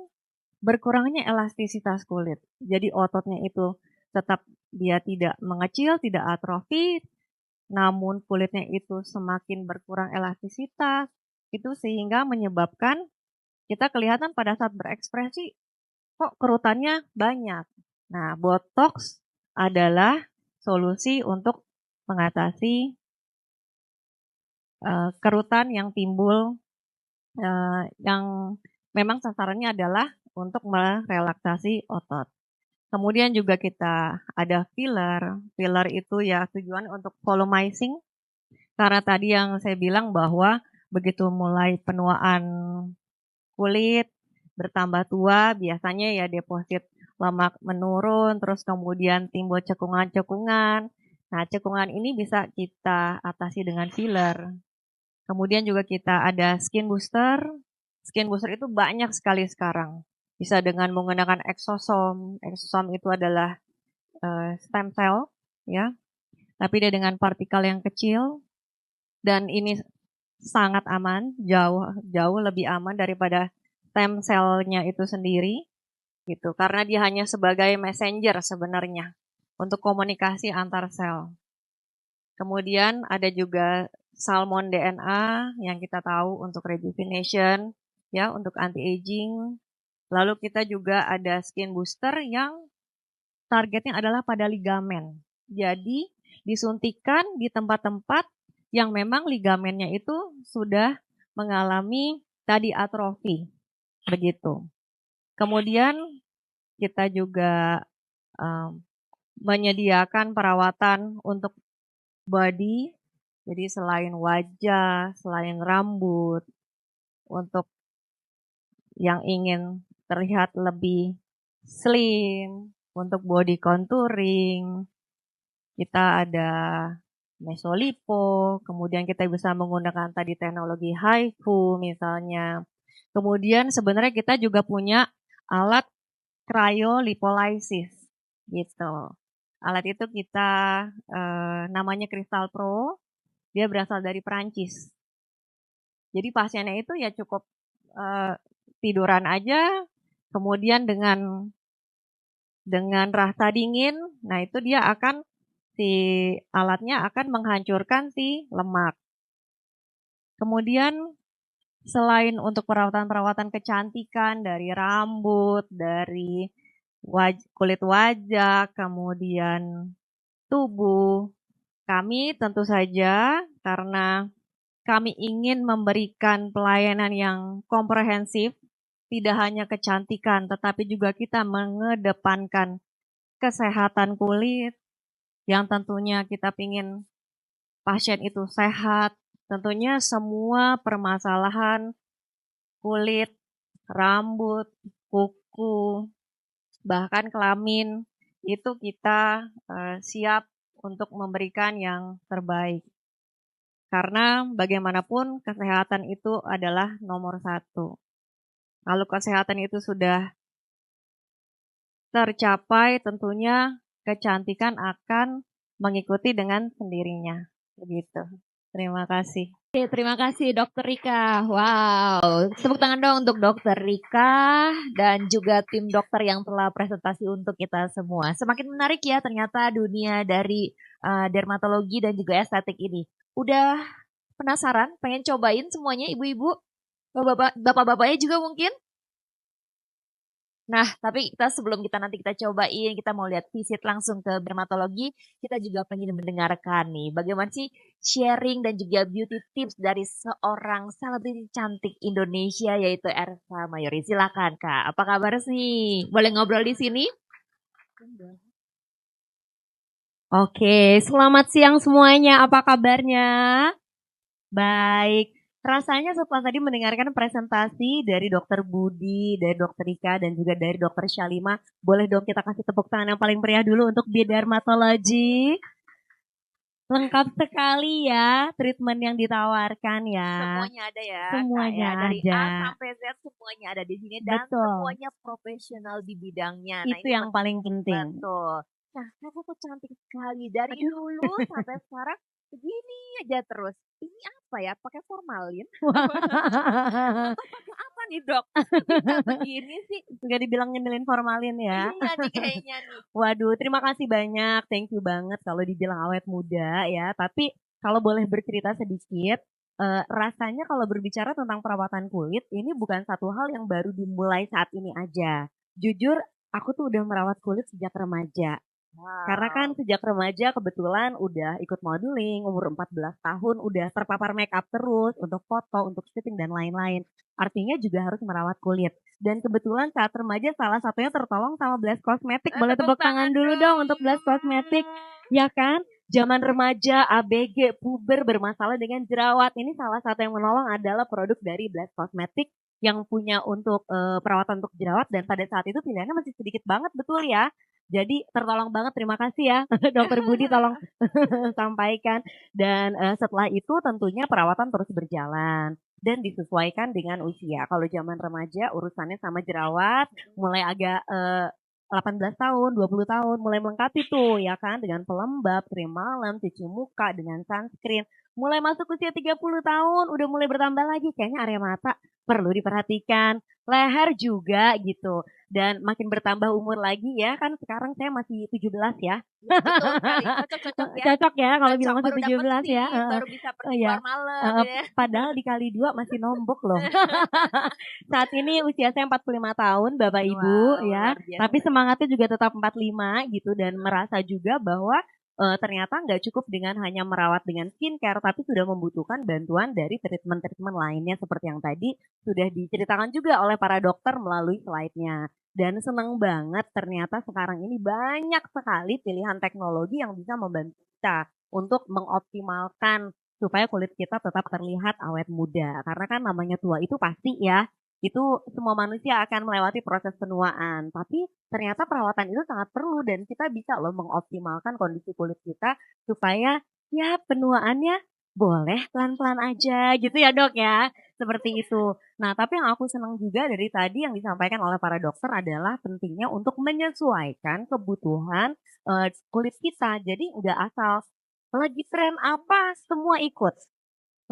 berkurangnya elastisitas kulit. Jadi ototnya itu tetap dia tidak mengecil, tidak atrofi, namun kulitnya itu semakin berkurang elastisitas. Itu sehingga menyebabkan kita kelihatan pada saat berekspresi kok kerutannya banyak. Nah, botox adalah solusi untuk mengatasi kerutan yang timbul yang memang sasarannya adalah untuk merelaksasi otot. Kemudian juga kita ada filler. Filler itu ya tujuan untuk volumizing. Karena tadi yang saya bilang bahwa begitu mulai penuaan kulit bertambah tua, biasanya ya deposit lemak menurun, terus kemudian timbul cekungan-cekungan. Nah, cekungan ini bisa kita atasi dengan filler. Kemudian juga kita ada skin booster. Skin booster itu banyak sekali sekarang. Bisa dengan menggunakan exosom. Exosom itu adalah stem cell, ya. Tapi dia dengan partikel yang kecil dan ini sangat aman, jauh lebih aman daripada stem cell-nya itu sendiri, gitu. Karena dia hanya sebagai messenger sebenarnya untuk komunikasi antar sel. Kemudian ada juga salmon DNA yang kita tahu untuk rejuvenation, ya, untuk anti-aging. Lalu kita juga ada skin booster yang targetnya adalah pada ligamen. Jadi disuntikan di tempat-tempat yang memang ligamennya itu sudah mengalami tadi atrofi, begitu. Kemudian kita juga menyediakan perawatan untuk body. Jadi selain wajah, selain rambut, untuk yang ingin terlihat lebih slim, untuk body contouring, kita ada mesolipo, kemudian kita bisa menggunakan tadi teknologi HIFU misalnya. Kemudian sebenarnya kita juga punya alat cryolipolysis gitu. Alat itu kita namanya Crystal Pro. Dia berasal dari Perancis. Jadi pasiennya itu ya cukup tiduran aja, kemudian dengan rasa dingin, nah itu dia akan si alatnya akan menghancurkan si lemak. Kemudian selain untuk perawatan-perawatan kecantikan dari rambut, dari kulit wajah, kemudian tubuh, kami tentu saja karena kami ingin memberikan pelayanan yang komprehensif, tidak hanya kecantikan, tetapi juga kita mengedepankan kesehatan kulit, yang tentunya kita ingin pasien itu sehat. Tentunya semua permasalahan kulit, rambut, kuku, bahkan kelamin, itu kita siap untuk memberikan yang terbaik. Karena bagaimanapun kesehatan itu adalah nomor 1. Kalau kesehatan itu sudah tercapai, tentunya kecantikan akan mengikuti dengan sendirinya. Begitu. Terima kasih. Oke, terima kasih Dokter Rika. Wow, tepuk tangan dong untuk Dokter Rika dan juga tim dokter yang telah presentasi untuk kita semua. Semakin menarik ya ternyata dunia dari dermatologi dan juga estetik ini. Udah penasaran? Pengen cobain semuanya ibu-ibu? Bapak-bapaknya juga mungkin? Nah, tapi sebelum kita cobain, kita mau lihat visit langsung ke dermatologi, kita juga pengen mendengarkan nih, bagaimana sih sharing dan juga beauty tips dari seorang selebriti cantik Indonesia, yaitu Ersa Mayori. Silakan Kak, apa kabar sih? Boleh ngobrol di sini? Oke, selamat siang semuanya, apa kabarnya? Baik. Rasanya setelah tadi mendengarkan presentasi dari Dokter Budi, dari Dokter Rika, dan juga dari Dokter Syalima, boleh dong kita kasih tepuk tangan yang paling meriah dulu untuk Bidermatologi. Lengkap sekali ya treatment yang ditawarkan ya. Semuanya ada ya, Kak, Semuanya ya. Dari ada. A sampai Z semuanya ada di sini dan Betul. semuanya profesional di bidangnya. Nah, Itu ini yang paling penting. betul. Nah, Kakak tuh cantik sekali dari dulu sampai sekarang begini aja terus. Ini apa ya? Pakai formalin? Atau pakai apa nih, Dok? Bisa begini sih? Nggak dibilang nyemilin formalin ya. Iya nih kayaknya nih. Waduh, terima kasih banyak. Thank you banget kalau dibilang awet muda ya. Tapi kalau boleh bercerita sedikit, rasanya kalau berbicara tentang perawatan kulit, ini bukan satu hal yang baru dimulai saat ini aja. Jujur, aku tuh udah merawat kulit sejak remaja. Karena kan sejak remaja kebetulan udah ikut modeling, umur 14 tahun udah terpapar make up terus untuk foto, untuk syuting dan lain-lain. Artinya juga harus merawat kulit. Dan kebetulan saat remaja salah satunya tertolong sama Blast Cosmetic. Boleh tepuk tangan dulu dong untuk Blast Cosmetic. Ya kan? Zaman remaja, ABG, puber bermasalah dengan jerawat. Ini salah satu yang menolong adalah produk dari Blast Cosmetic yang punya untuk perawatan untuk jerawat. Dan pada saat itu pilihannya masih sedikit banget, betul ya? Jadi tertolong banget, terima kasih ya Dokter Budi tolong sampaikan. Dan setelah itu tentunya perawatan terus berjalan dan disesuaikan dengan usia. Kalau zaman remaja urusannya sama jerawat mulai agak 18 tahun, 20 tahun mulai melengkapi tuh ya kan dengan pelembab, krim malam, cuci muka dengan sunscreen. Mulai masuk usia 30 tahun udah mulai bertambah lagi kayaknya area mata perlu diperhatikan, leher juga gitu. Dan makin bertambah umur lagi ya kan sekarang saya masih 17 ya. Betul sekali, cocok-cocok ya. Cocok ya kalau Cocok, bilang masih baru 17 ya. dapet baru bisa pergi Iya. keluar malam gitu ya. Padahal dikali 2 masih nombok loh. Saat ini usia saya 45 tahun Bapak Ibu Wow, ya. luar biasa. Tapi semangatnya juga tetap 45 gitu dan merasa juga bahwa ternyata nggak cukup dengan hanya merawat dengan skincare, tapi sudah membutuhkan bantuan dari treatment-treatment lainnya seperti yang tadi sudah diceritakan juga oleh para dokter melalui slide-nya. Dan senang banget ternyata sekarang ini banyak sekali pilihan teknologi yang bisa membantu kita untuk mengoptimalkan supaya kulit kita tetap terlihat awet muda. Karena kan namanya tua itu pasti ya, itu semua manusia akan melewati proses penuaan. Tapi ternyata perawatan itu sangat perlu dan kita bisa loh mengoptimalkan kondisi kulit kita supaya ya penuaannya boleh pelan-pelan aja gitu ya Dok ya. Seperti itu. Nah tapi yang aku senang juga dari tadi yang disampaikan oleh para dokter adalah pentingnya untuk menyesuaikan kebutuhan kulit kita. Jadi nggak asal lagi tren apa semua ikut.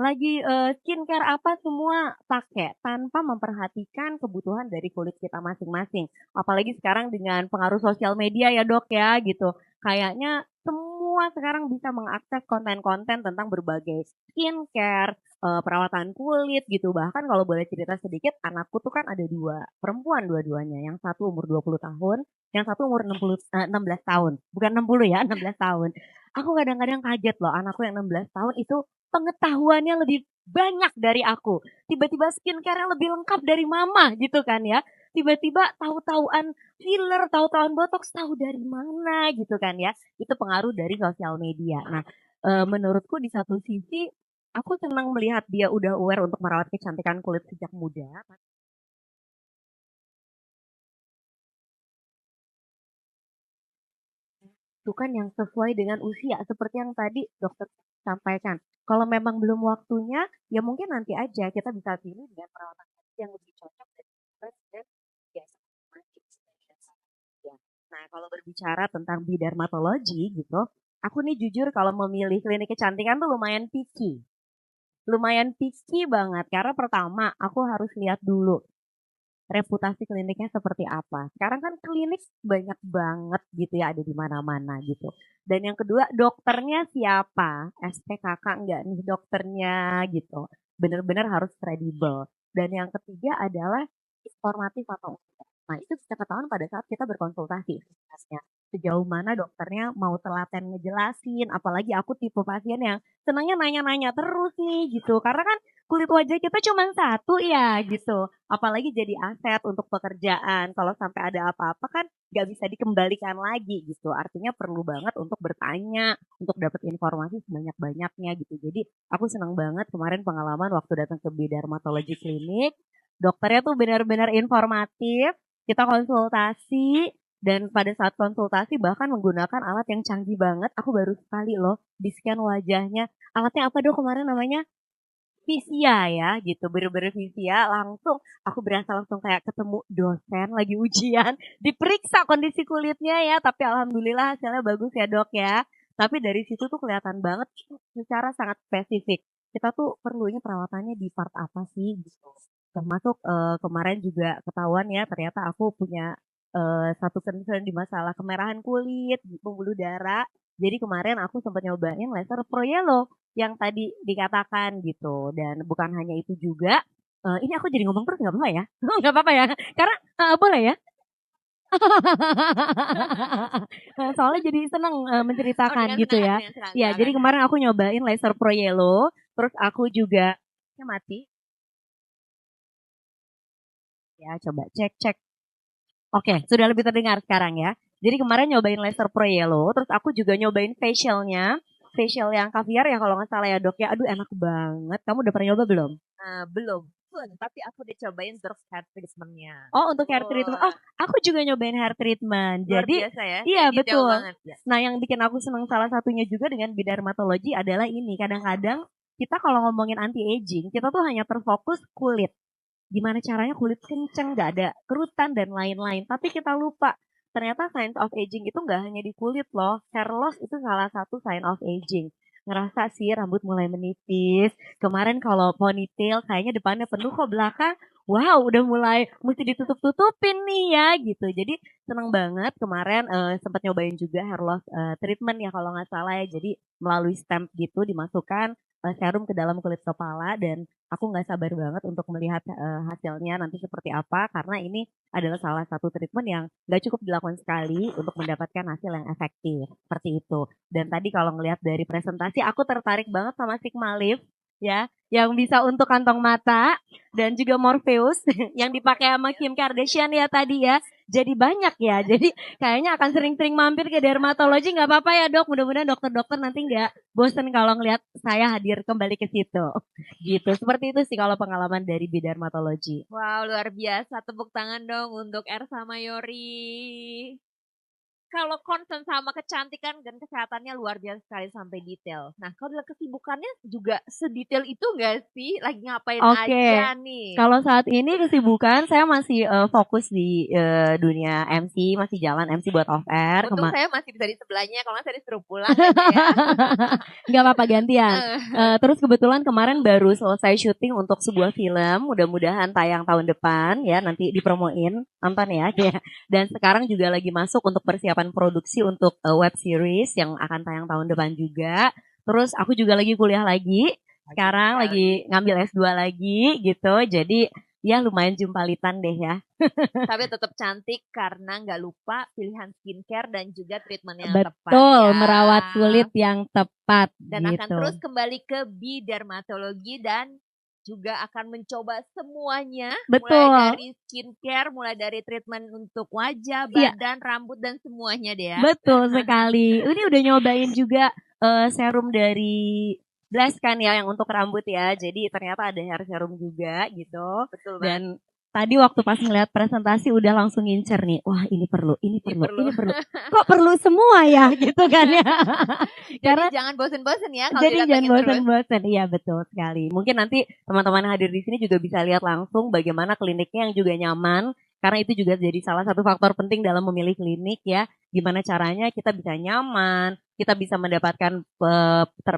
Lagi skincare apa semua pakai tanpa memperhatikan kebutuhan dari kulit kita masing-masing. Apalagi sekarang dengan pengaruh sosial media ya Dok ya gitu. Kayaknya semua sekarang bisa mengakses konten-konten tentang berbagai skincare, perawatan kulit gitu. Bahkan kalau boleh cerita sedikit, anakku tuh kan ada 2, perempuan dua-duanya. Yang satu umur 20 tahun, yang satu umur 16 tahun. Bukan 60 ya, 16 tahun. Aku kadang-kadang kaget loh anakku yang 16 tahun itu pengetahuannya lebih banyak dari aku. Tiba-tiba skincare-nya lebih lengkap dari mama gitu kan ya. Tiba-tiba tahu-tahuan filler, tahu-tahuan botox, tahu dari mana gitu kan ya. Itu pengaruh dari sosial media. Nah, menurutku di satu sisi aku senang melihat dia udah aware untuk merawat kecantikan kulit sejak muda. Itu kan yang sesuai dengan usia seperti yang tadi dokter sampaikan. Kalau memang belum waktunya, ya mungkin nanti aja kita bisa pilih dengan perawatan yang lebih cocok dan biasa. Nah, kalau berbicara tentang bidermatologi gitu, aku nih jujur kalau memilih klinik kecantikan tuh lumayan picky. Lumayan picky banget karena pertama aku harus lihat dulu reputasi kliniknya seperti apa. Sekarang kan klinik banyak banget gitu ya, ada di mana-mana gitu. Dan yang kedua, dokternya siapa? SPKK enggak nih dokternya gitu. Benar-benar harus kredibel. Dan yang ketiga adalah informatif atau enggak. Nah, itu bisa ketahuan pada saat kita berkonsultasi sebenarnya. Sejauh mana dokternya mau telaten ngejelasin, apalagi aku tipe pasien yang senangnya nanya-nanya terus nih gitu. Karena kan kulit wajah kita cuma satu ya gitu. Apalagi jadi aset untuk pekerjaan. Kalau sampai ada apa-apa kan nggak bisa dikembalikan lagi gitu. Artinya perlu banget untuk bertanya, untuk dapat informasi sebanyak-banyaknya gitu. Jadi aku senang banget kemarin pengalaman waktu datang ke Bidermatologi Klinik. Dokternya tuh benar-benar informatif. Kita konsultasi, Dan pada saat konsultasi bahkan menggunakan alat yang canggih banget. Aku baru sekali loh di-scan wajahnya. Alatnya apa dok kemarin namanya? Visia ya gitu, bener-bener Visia langsung aku berasa langsung kayak ketemu dosen lagi ujian, diperiksa kondisi kulitnya ya, tapi alhamdulillah hasilnya bagus ya dok ya. Tapi dari situ tuh kelihatan banget secara sangat spesifik. Kita tuh perlunya perawatannya di part apa sih gitu. Termasuk kemarin juga ketahuan ya ternyata aku punya satu concern di masalah kemerahan kulit, pembuluh darah. Jadi kemarin aku sempat nyobain laser Pro Yellow yang tadi dikatakan gitu. Dan bukan hanya itu juga, ini aku jadi ngomong terus nggak apa-apa ya? Nggak apa-apa ya? Karena boleh ya? Soalnya jadi seneng menceritakan gitu ya. Ya, jadi kemarin aku nyobain laser Pro Yellow, terus aku juga mati. Ya, coba cek. Oke, sudah lebih terdengar sekarang ya. Jadi kemarin nyobain laser Pro Yellow, terus aku juga nyobain facialnya. Facial yang caviar ya kalau nggak salah ya dok ya. Aduh enak banget. Kamu udah pernah nyoba belum? Belum. Tapi aku udah cobain untuk hair treatment-nya. Oh untuk hair treatment. Oh aku juga nyobain hair treatment. Luar Jadi biasa ya. iya Detail betul. banget. Nah yang bikin aku senang salah satunya juga dengan bidermatologi adalah ini. Kadang-kadang kita kalau ngomongin anti-aging, kita tuh hanya terfokus kulit. Gimana caranya kulit kenceng, gak ada kerutan dan lain-lain. Tapi kita lupa, ternyata signs of aging itu gak hanya di kulit loh. Hair loss itu salah satu sign of aging. Ngerasa sih rambut mulai menipis. Kemarin kalau ponytail kayaknya depannya penuh kok belakang. Wow udah mulai mesti ditutup-tutupin nih ya gitu. Jadi seneng banget kemarin sempat nyobain juga hair loss treatment ya kalau nggak salah ya. Jadi melalui stamp gitu dimasukkan serum ke dalam kulit kepala dan aku nggak sabar banget untuk melihat hasilnya nanti seperti apa karena ini adalah salah satu treatment yang nggak cukup dilakukan sekali untuk mendapatkan hasil yang efektif seperti itu. Dan tadi kalau ngelihat dari presentasi aku tertarik banget sama Sigma Lift ya yang bisa untuk kantong mata dan juga Morpheus yang dipakai sama Kim Kardashian ya tadi ya. Jadi banyak ya. Jadi kayaknya akan sering-sering mampir ke dermatologi nggak apa-apa ya dok. Mudah-mudahan dokter-dokter nanti nggak bosen kalau ngelihat saya hadir kembali ke situ. Gitu. Seperti itu sih kalau pengalaman dari bidermatologi. Wow, luar biasa. Tepuk tangan dong untuk Ersa Mayori. Kalau concern sama kecantikan dan kesehatannya luar biasa sekali sampai detail. Nah, kalau dalam kesibukannya juga sedetail itu nggak sih? Lagi ngapain aja nih? Kalau saat ini kesibukan saya masih fokus di dunia MC, masih jalan MC buat off air. Untung saya masih bisa di sebelahnya, kalau nggak saya disuruh pulang aja ya. Nggak apa-apa gantian. Terus kebetulan kemarin baru selesai syuting untuk sebuah film, mudah-mudahan tayang tahun depan ya, nanti dipromoin, nonton ya. Dan sekarang juga lagi masuk untuk persiapan produksi untuk web series yang akan tayang tahun depan juga. Terus aku juga lagi kuliah lagi. Sekarang lagi ngambil S2 lagi gitu. Jadi ya lumayan jumpalitan deh ya. Tapi tetap cantik karena nggak lupa pilihan skincare dan juga treatment yang tepat. Betul, ya. merawat kulit yang tepat. Dan gitu. akan terus kembali ke bidermatologi dan juga akan mencoba semuanya. Betul. Mulai dari skincare, mulai dari treatment untuk wajah, badan, rambut, dan semuanya deh ya. Betul sekali. Ini udah nyobain juga serum dari Blast kan ya yang untuk rambut ya. Jadi ternyata ada hair serum juga gitu. Betul banget. Dan tadi waktu pas ngeliat presentasi udah langsung ngincer nih. Wah ini perlu. Kok perlu semua ya gitu kan ya. Karena jangan bosen-bosen ya. Jadi jangan bosen-bosen. Iya betul sekali. Mungkin nanti teman-teman yang hadir di sini juga bisa lihat langsung bagaimana kliniknya yang juga nyaman. Karena itu juga jadi salah satu faktor penting dalam memilih klinik ya. Gimana caranya kita bisa nyaman, kita bisa mendapatkan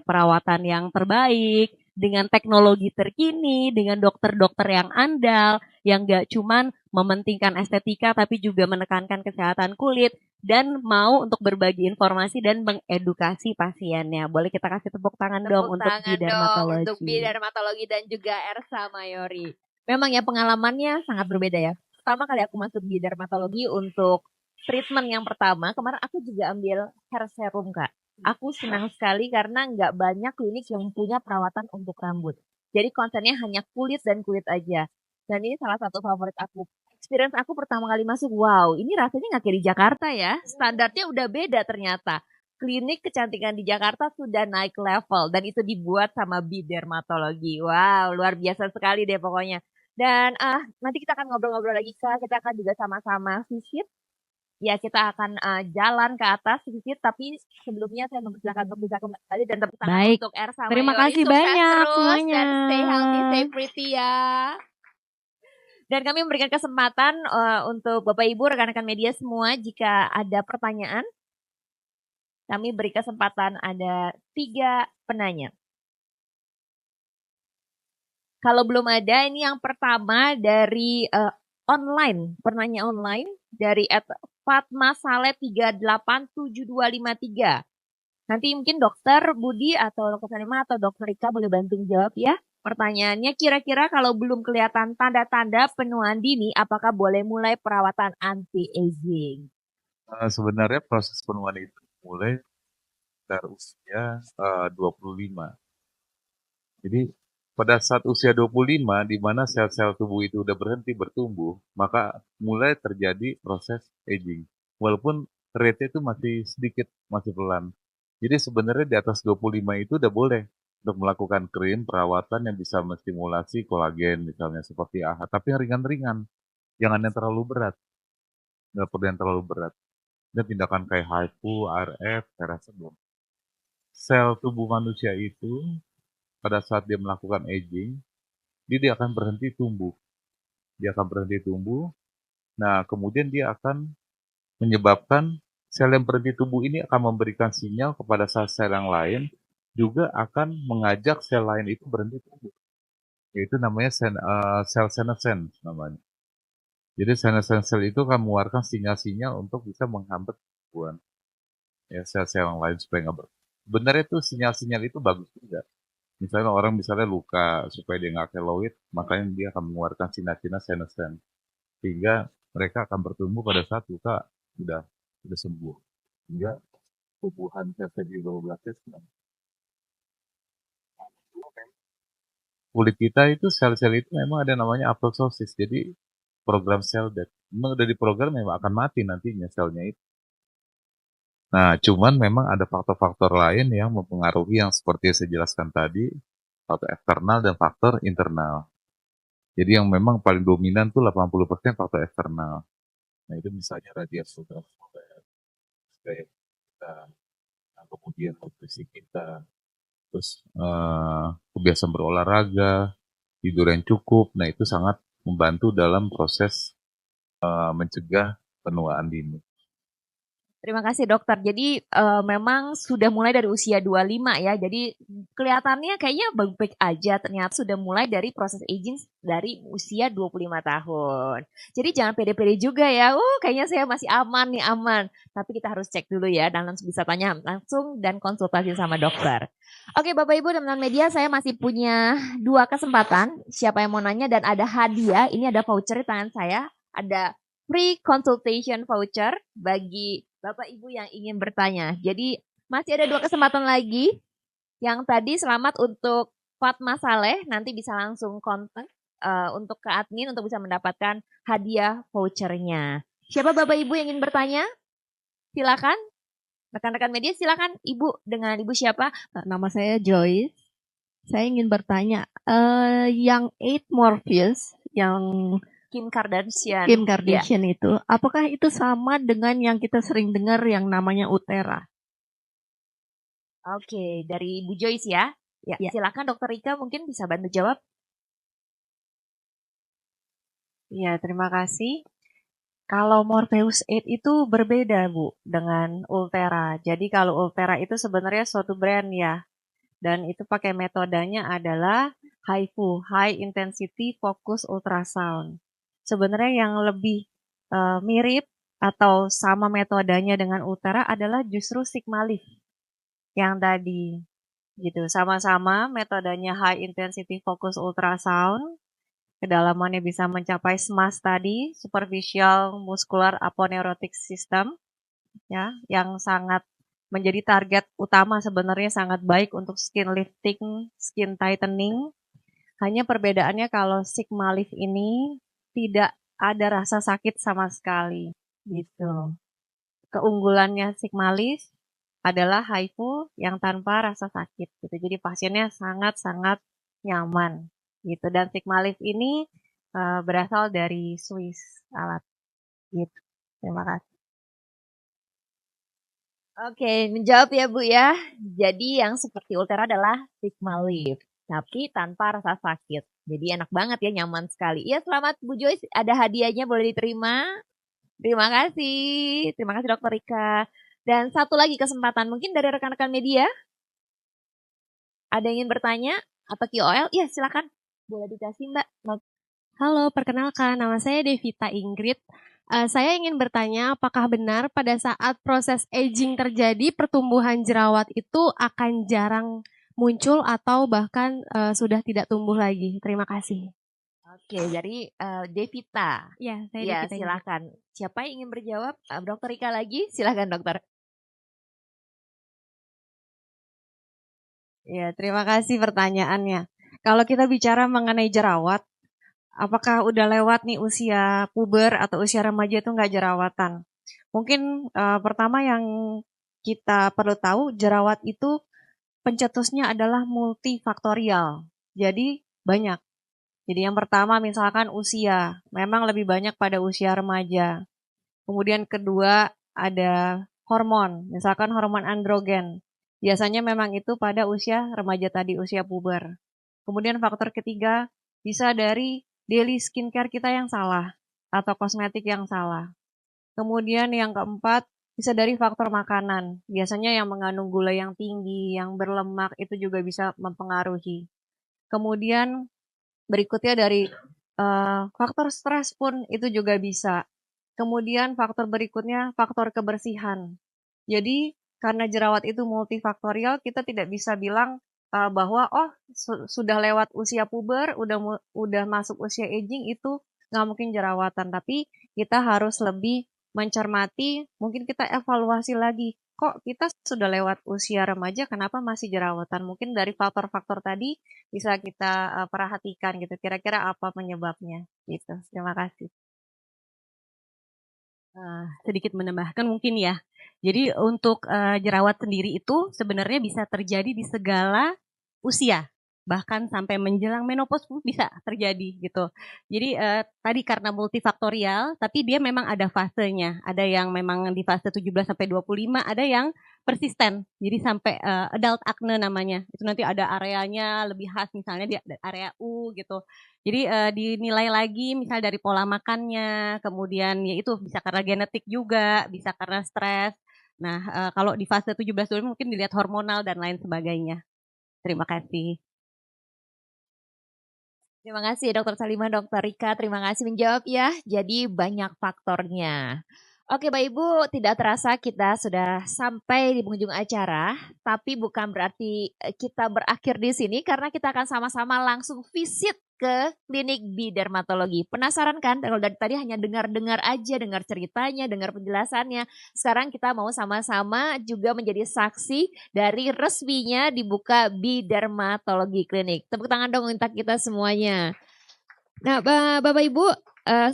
perawatan yang terbaik, dengan teknologi terkini, dengan dokter-dokter yang andal, yang gak cuman mementingkan estetika tapi juga menekankan kesehatan kulit, dan mau untuk berbagi informasi dan mengedukasi pasiennya. Boleh kita kasih tepuk tangan dong untuk bidermatologi. Untuk bidermatologi dan juga Ersa Mayori. Memang ya pengalamannya sangat berbeda ya. Pertama kali aku masuk bidermatologi untuk treatment yang pertama, kemarin aku juga ambil hair serum Kak. Aku senang sekali karena nggak banyak klinik yang punya perawatan untuk rambut. Jadi konsennya hanya kulit dan kulit aja. Dan ini salah satu favorit aku. Experience aku pertama kali masuk, wow ini rasanya nggak kayak di Jakarta ya. Standarnya udah beda ternyata. Klinik kecantikan di Jakarta sudah naik level. Dan itu dibuat sama bidermatologi. Wow luar biasa sekali deh pokoknya. Dan nanti kita akan ngobrol-ngobrol lagi Kak. Kita akan juga sama-sama visit Ya, kita akan jalan ke atas sedikit, tapi sebelumnya saya mempersilakan untuk bisa kembali dan tepuk tangan Baik. untuk Ersa Terima Mayori. kasih Sukses banyak terus semuanya. dan stay healthy, stay pretty ya. Dan kami memberikan kesempatan untuk Bapak Ibu, rekan-rekan media semua, jika ada pertanyaan, kami beri kesempatan ada 3 penanya. Kalau belum ada, ini yang pertama dari online, penanya online dari @fatmasaleh387253. Nanti mungkin Dokter Budi atau Dokter Salima atau Dokter Rika boleh bantu jawab ya. Pertanyaannya, kira-kira kalau belum kelihatan tanda-tanda penuaan dini, apakah boleh mulai perawatan anti-aging? Sebenarnya proses penuaan itu mulai dari usia 25. Jadi pada saat usia 25, di mana sel-sel tubuh itu udah berhenti bertumbuh, maka mulai terjadi proses aging. Walaupun rate itu masih sedikit, masih pelan. Jadi sebenarnya di atas 25 itu udah boleh untuk melakukan krim perawatan yang bisa menstimulasi kolagen misalnya seperti AHA. Tapi yang ringan-ringan, jangan yang terlalu berat. Nggak perlu yang terlalu berat. Dan tindakan kayak HIFU, ARF, saya rasa belum. Sel tubuh manusia itu pada saat dia melakukan aging, dia akan berhenti tumbuh. Dia akan berhenti tumbuh. Nah, kemudian dia akan menyebabkan sel yang berhenti tumbuh ini akan memberikan sinyal kepada sel-sel yang lain, juga akan mengajak sel lain itu berhenti tumbuh. Yaitu namanya sel senescence namanya. Jadi senescence sel itu akan mengeluarkan sinyal-sinyal untuk bisa menghambat tumbuhan ya sel-sel yang lain supaya nggak Sebenarnya itu sinyal-sinyal itu bagus juga. Misalnya orang luka supaya dia nggak keloid, makanya dia akan mengeluarkan sinar-sinar senescent. Sehingga mereka akan bertumbuh pada saat luka sudah sembuh. Sehingga tumbuhan sel-sel di globlasnya senang. Kulit kita itu sel-sel itu memang ada namanya apoptosis. Jadi program sel death. Memang udah diprogram memang akan mati nantinya selnya itu. Nah, cuman memang ada faktor-faktor lain yang mempengaruhi yang seperti yang saya jelaskan tadi, faktor eksternal dan faktor internal. Jadi yang memang paling dominan tuh 80% faktor eksternal. Nah itu misalnya radiasi ultraviolet, gaya kita, nah, kemudian nutrisi kita, terus kebiasaan berolahraga, tidur yang cukup. Nah itu sangat membantu dalam proses mencegah penuaan dini. Terima kasih dokter. Jadi memang sudah mulai dari usia 25 ya. Jadi kelihatannya kayaknya baik-baik aja. Ternyata sudah mulai dari proses aging dari usia 25 tahun. Jadi jangan pede-pede juga ya. Kayaknya saya masih aman nih, aman. Tapi kita harus cek dulu ya dan langsung bisa tanya langsung dan konsultasi sama dokter. Oke Bapak Ibu teman-teman media, saya masih punya 2 kesempatan. Siapa yang mau nanya dan ada hadiah. Ini ada voucher di tangan saya. Ada free consultation voucher bagi Bapak Ibu yang ingin bertanya. Jadi masih ada 2 kesempatan lagi. Yang tadi selamat untuk Fatma Saleh, nanti bisa langsung kontak untuk ke admin untuk bisa mendapatkan hadiah vouchernya. Siapa Bapak Ibu yang ingin bertanya? Silakan. Rekan-rekan media silakan. Ibu, dengan Ibu siapa? Nama saya Joyce. Saya ingin bertanya, yang 8 Morpheus, yang Kim Kardashian. itu, apakah itu sama dengan yang kita sering dengar yang namanya Utera? Oke, dari Ibu Joyce ya. Ya. Silakan Dokter Rika mungkin bisa bantu jawab. Ya, terima kasih. Kalau Morpheus 8 itu berbeda Bu dengan Ultera. Jadi kalau Ultera itu sebenarnya suatu brand ya. Dan itu pakai metodenya adalah HIFU, High Intensity Focus Ultrasound. Sebenarnya yang lebih mirip atau sama metodenya dengan Ultera adalah justru Sigma-Leaf yang tadi gitu. Sama-sama metodenya High Intensity Focus Ultrasound. Kedalamannya bisa mencapai SMAS tadi, Superficial Muscular Aponeurotic System, ya, yang sangat menjadi target utama sebenarnya sangat baik untuk skin lifting, skin tightening. Hanya perbedaannya kalau Sigma-Leaf ini tidak ada rasa sakit sama sekali, gitu. Keunggulannya Sigma-Leaf adalah HIFU yang tanpa rasa sakit, gitu. Jadi pasiennya sangat-sangat nyaman, gitu. Dan Sigma-Leaf ini berasal dari Swiss alat, gitu. Terima kasih. Oke, menjawab ya Bu ya. Jadi yang seperti Ultera adalah Sigma Lift, tapi tanpa rasa sakit. Jadi enak banget ya, nyaman sekali. Iya, selamat Bu Joyce, ada hadiahnya boleh diterima. Terima kasih. Terima kasih Dokter Rika. Dan satu lagi kesempatan mungkin dari rekan-rekan media. Ada yang ingin bertanya atau KOL? Iya, silakan. Boleh dikasih Mbak. Halo, perkenalkan nama saya Devita Ingrid. Saya ingin bertanya apakah benar pada saat proses aging terjadi pertumbuhan jerawat itu akan jarang muncul atau bahkan sudah tidak tumbuh lagi? Terima kasih. Oke, jadi Devita. Ya, saya Ya, Devita Ingrid. silakan. Siapa yang ingin berjawab? Dokter Rika lagi, silakan dokter. Ya, terima kasih pertanyaannya. Kalau kita bicara mengenai jerawat, apakah udah lewat nih usia puber atau usia remaja itu nggak jerawatan? Mungkin pertama yang kita perlu tahu, jerawat itu pencetusnya adalah multifaktorial. Jadi banyak. Jadi yang pertama misalkan usia, memang lebih banyak pada usia remaja. Kemudian kedua ada hormon, misalkan hormon androgen. Biasanya memang itu pada usia remaja tadi, usia puber. Kemudian faktor ketiga bisa dari daily skincare kita yang salah atau kosmetik yang salah. Kemudian yang keempat bisa dari faktor makanan. Biasanya yang mengandung gula yang tinggi, yang berlemak itu juga bisa mempengaruhi. Kemudian berikutnya dari faktor stres pun itu juga bisa. Kemudian faktor berikutnya faktor kebersihan. Jadi karena jerawat itu multifaktorial, kita tidak bisa bilang bahwa sudah lewat usia puber, udah masuk usia aging itu nggak mungkin jerawatan. Tapi kita harus lebih mencermati, mungkin kita evaluasi lagi. Kok kita sudah lewat usia remaja, kenapa masih jerawatan? Mungkin dari faktor-faktor tadi bisa kita perhatikan gitu. Kira-kira apa penyebabnya? Gitu. Terima kasih. Sedikit menambahkan mungkin ya. Jadi untuk jerawat sendiri itu sebenarnya bisa terjadi di segala usia, bahkan sampai menjelang menopause pun bisa terjadi gitu. Jadi tadi karena multifaktorial, tapi dia memang ada fasenya. Ada yang memang di fase 17 sampai 25, ada yang persisten. Jadi sampai adult acne namanya. Itu nanti ada areanya lebih khas, misalnya di area U gitu. Jadi dinilai lagi misal dari pola makannya, kemudian ya itu bisa karena genetik juga, bisa karena stres. Nah, kalau di fase 17 dulu mungkin dilihat hormonal dan lain sebagainya. Terima kasih. Terima kasih Dokter Salimah, Dokter Rika, terima kasih menjawab ya. Jadi banyak faktornya. Oke Bapak Ibu, tidak terasa kita sudah sampai di penghujung acara, tapi bukan berarti kita berakhir di sini karena kita akan sama-sama langsung visit ke klinik bidermatologi. Penasaran kan? Kalau dari tadi hanya dengar-dengar aja, dengar ceritanya, dengar penjelasannya. Sekarang kita mau sama-sama juga menjadi saksi dari resminya dibuka bidermatologi klinik. Tepuk tangan dong untuk kita semuanya. Nah, Bapak Ibu,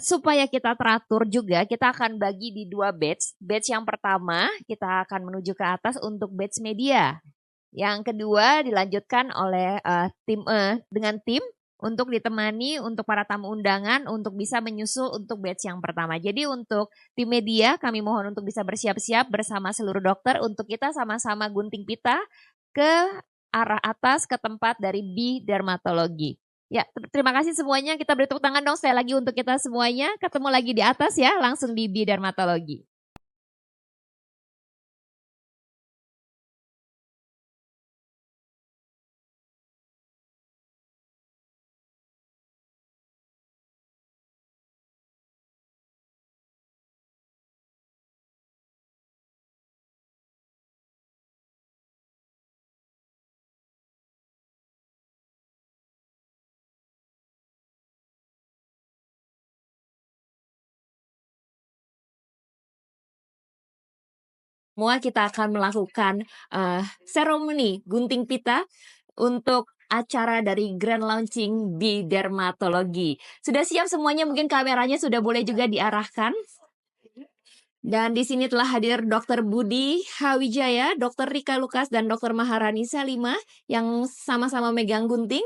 supaya kita teratur juga, kita akan bagi di 2 batch. Batch yang pertama, kita akan menuju ke atas untuk batch media. Yang kedua, dilanjutkan oleh dengan tim untuk ditemani untuk para tamu undangan untuk bisa menyusul untuk batch yang pertama. Jadi untuk tim media, kami mohon untuk bisa bersiap-siap bersama seluruh dokter untuk kita sama-sama gunting pita ke arah atas ke tempat dari bidermatologi. Ya, terima kasih semuanya. Kita beri tepuk tangan dong sekali lagi untuk kita semuanya. Ketemu lagi di atas ya, langsung di bidermatologi. Semua kita akan melakukan seremoni gunting pita untuk acara dari grand launching bidermatologi. Sudah siap semuanya? Mungkin kameranya sudah boleh juga diarahkan. Dan di sini telah hadir Dr. Budi Hawijaya, Dr. Rika Lukas, dan Dr. Maharani Salima yang sama-sama megang gunting.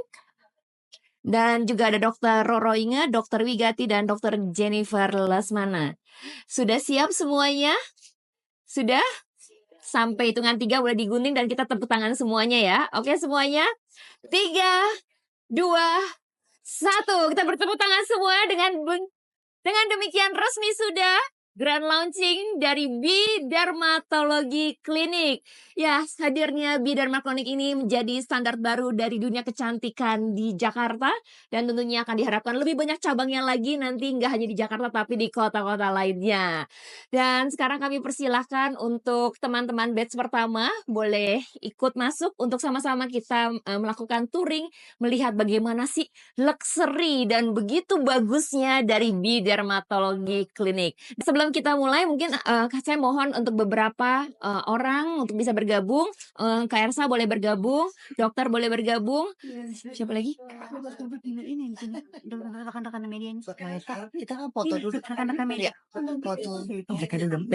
Dan juga ada Dr. Roro Inge, Dr. Wigati, dan Dr. Jennifer Lesmana. Sudah siap semuanya? Sudah? Sampai hitungan 3 boleh digunting dan kita tepuk tangan semuanya ya. Oke semuanya. 3, 2, 1. Kita bertepuk tangan semua dengan demikian resmi sudah grand launching dari Bi-Dermatologi Clinic. Ya, hadirnya Bi-Dermatologi ini menjadi standar baru dari dunia kecantikan di Jakarta. Dan tentunya akan diharapkan lebih banyak cabangnya lagi nanti nggak hanya di Jakarta tapi di kota-kota lainnya. Dan sekarang kami persilahkan untuk teman-teman batch pertama boleh ikut masuk untuk sama-sama kita melakukan touring. Melihat bagaimana sih luxury dan begitu bagusnya dari Bi-Dermatologi Clinic. Sebelum kita mulai, mungkin saya mohon untuk beberapa orang untuk bisa bergabung. Kak Ersa boleh bergabung, dokter boleh bergabung. Siapa lagi? Ini rekan-rekan media ini. Kita kan foto dulu rekan-rekan media. Foto. Mereka dulu.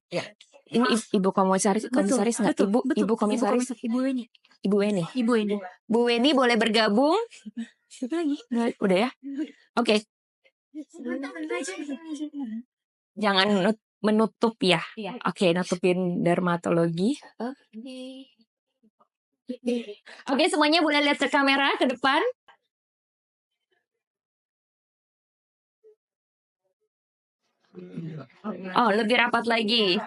Ya. Ini Ibu Komisaris nggak? Ibu Komisaris. Ibu Weni. Ibu Weni. Bu Weni boleh bergabung. Siapa lagi? Udah ya? Oke. Jangan menutup ya. Oke, nutupin dermatologi. Oke, semuanya boleh lihat ke kamera ke depan. Oh, lebih rapat lagi.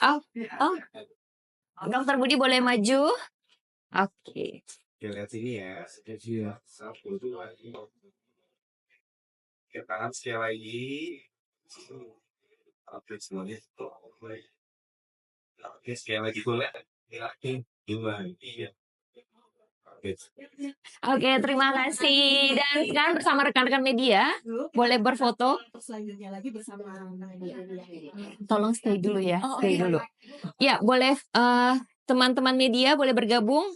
Oh. Dokter Budi boleh maju. Oke. Lihat sini ya. Satu, dua, tiga. Oke, tangan sekali lagi. Oke, semuanya. Oke, sekali lagi boleh. Oke, 2, 3. Oke, terima kasih. Dan sekarang bersama rekan-rekan media, boleh berfoto. Selanjutnya lagi bersama Tolong stay dulu ya, stay dulu. Ya, boleh teman-teman media boleh bergabung.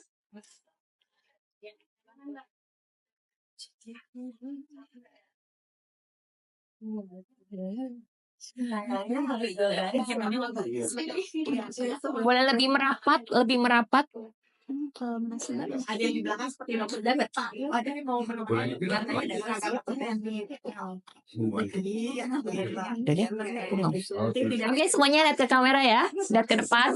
Boleh lebih merapat. ada yang di belakang seperti dokter Damet. Ada yang mau menunjukkan Oke, semuanya lihat ke kamera ya, lihat ke depan.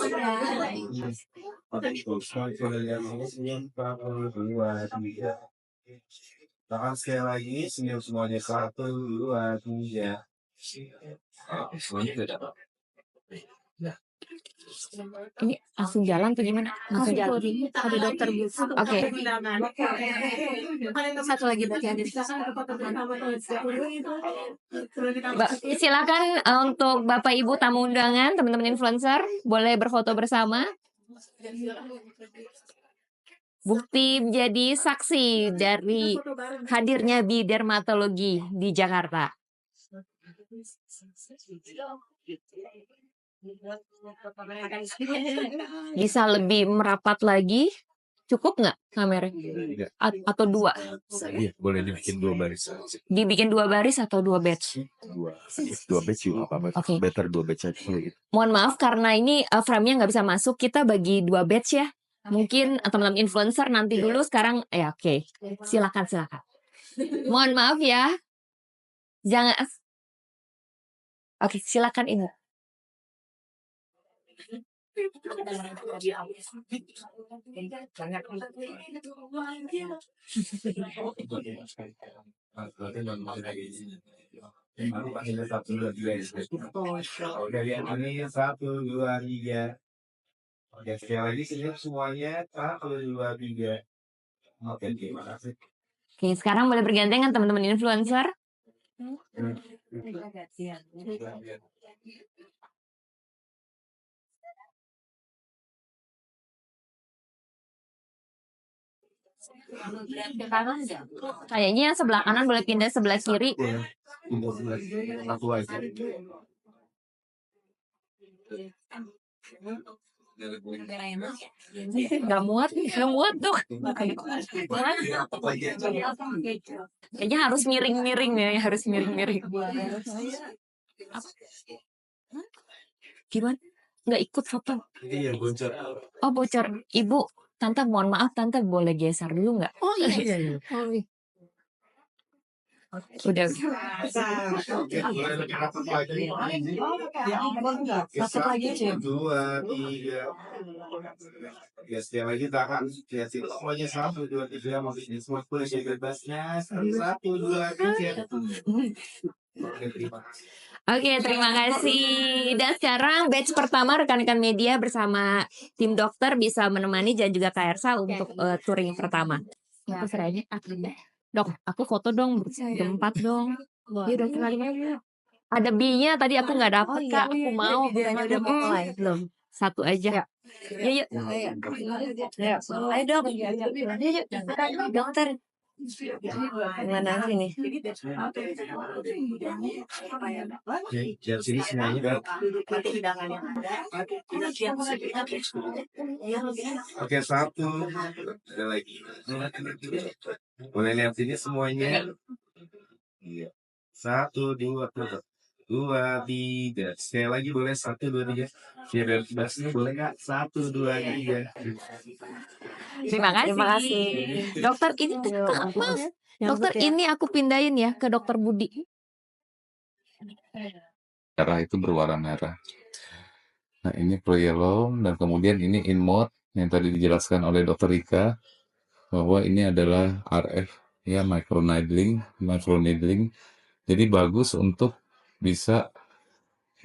Tangan sekali lagi, senyum semuanya. 1, 2, 3. Semuanya sudah dapat. Ini langsung jalan tuh gimana? Langsung jalan. ada dokter Oke. Satu lagi berarti ada. Silakan untuk Bapak Ibu tamu undangan, teman-teman influencer boleh berfoto bersama. Bukti menjadi saksi dari hadirnya Bi-Dermatologi di Jakarta. Bisa lebih merapat lagi? Cukup nggak kameranya? Atau 2? Iya, boleh dibikin 2 baris. Dibikin 2 baris atau 2 batch? 2 batch juga apa-apa. Oke. Better 2 batch aja gitu. Mohon maaf karena ini frame-nya nggak bisa masuk. Kita bagi 2 batch ya. Mungkin teman-teman influencer nanti dulu, sekarang ya oke. Silakan. Mohon maaf ya. Jangan. Oke, silakan Ibu. Dari ini 1, 2, 3. Oke, sekali lagi senyum semuanya. 1, 2, 3. Oke, terima kasih. Oke, sekarang boleh bergandengan teman-teman influencer. Kayaknya yang sebelah kanan boleh pindah sebelah kiri. Aku aja. Gak muat tuh. Kayaknya harus miring-miring ya, harus miring-miring. Gimana? Nggak ikut foto? Iya, bocor. Oh bocor. Ibu, Tante mohon maaf, Tante boleh geser dulu nggak? Oh iya. Udah. Oke, boleh lebih rapat lagi. Oke, satu, dua, tiga. Oke, sekali lagi tangan. Oke, semuanya satu, dua, tiga. Maksudnya semua push ya bebasnya. Satu, dua, tiga. Oke, terima kasih. Oke, terima kasih. Dan sekarang batch pertama rekan-rekan media bersama tim dokter bisa menemani dan juga Kak Ersa untuk touring pertama. Aku serahnya Dok, aku foto dong berempat dong. Iya dong, kenalin. Ada B-nya tadi aku nggak dapet Kak. Aku mau. Videonya udah mau mulai belum? Satu aja. Yuk. Ayo dong. Yuk, dokter. Gimana sini? Oke, dari sini semuanya. Oke, satu. Ada lagi. Boleh lihat sini semuanya. Iya. Satu, dua, tiga. Sekali lagi boleh satu, dua, tiga. Biar bebasnya boleh nggak? Satu, dua, tiga. Terima kasih. Dokter ini maaf. Dokter ini aku pindahin ya ke Dokter Budi. Merah itu berwarna merah. Nah, ini pro yellow dan kemudian ini in mode yang tadi dijelaskan oleh Dr. Rika bahwa ini adalah RF ya microneedling. Jadi bagus untuk bisa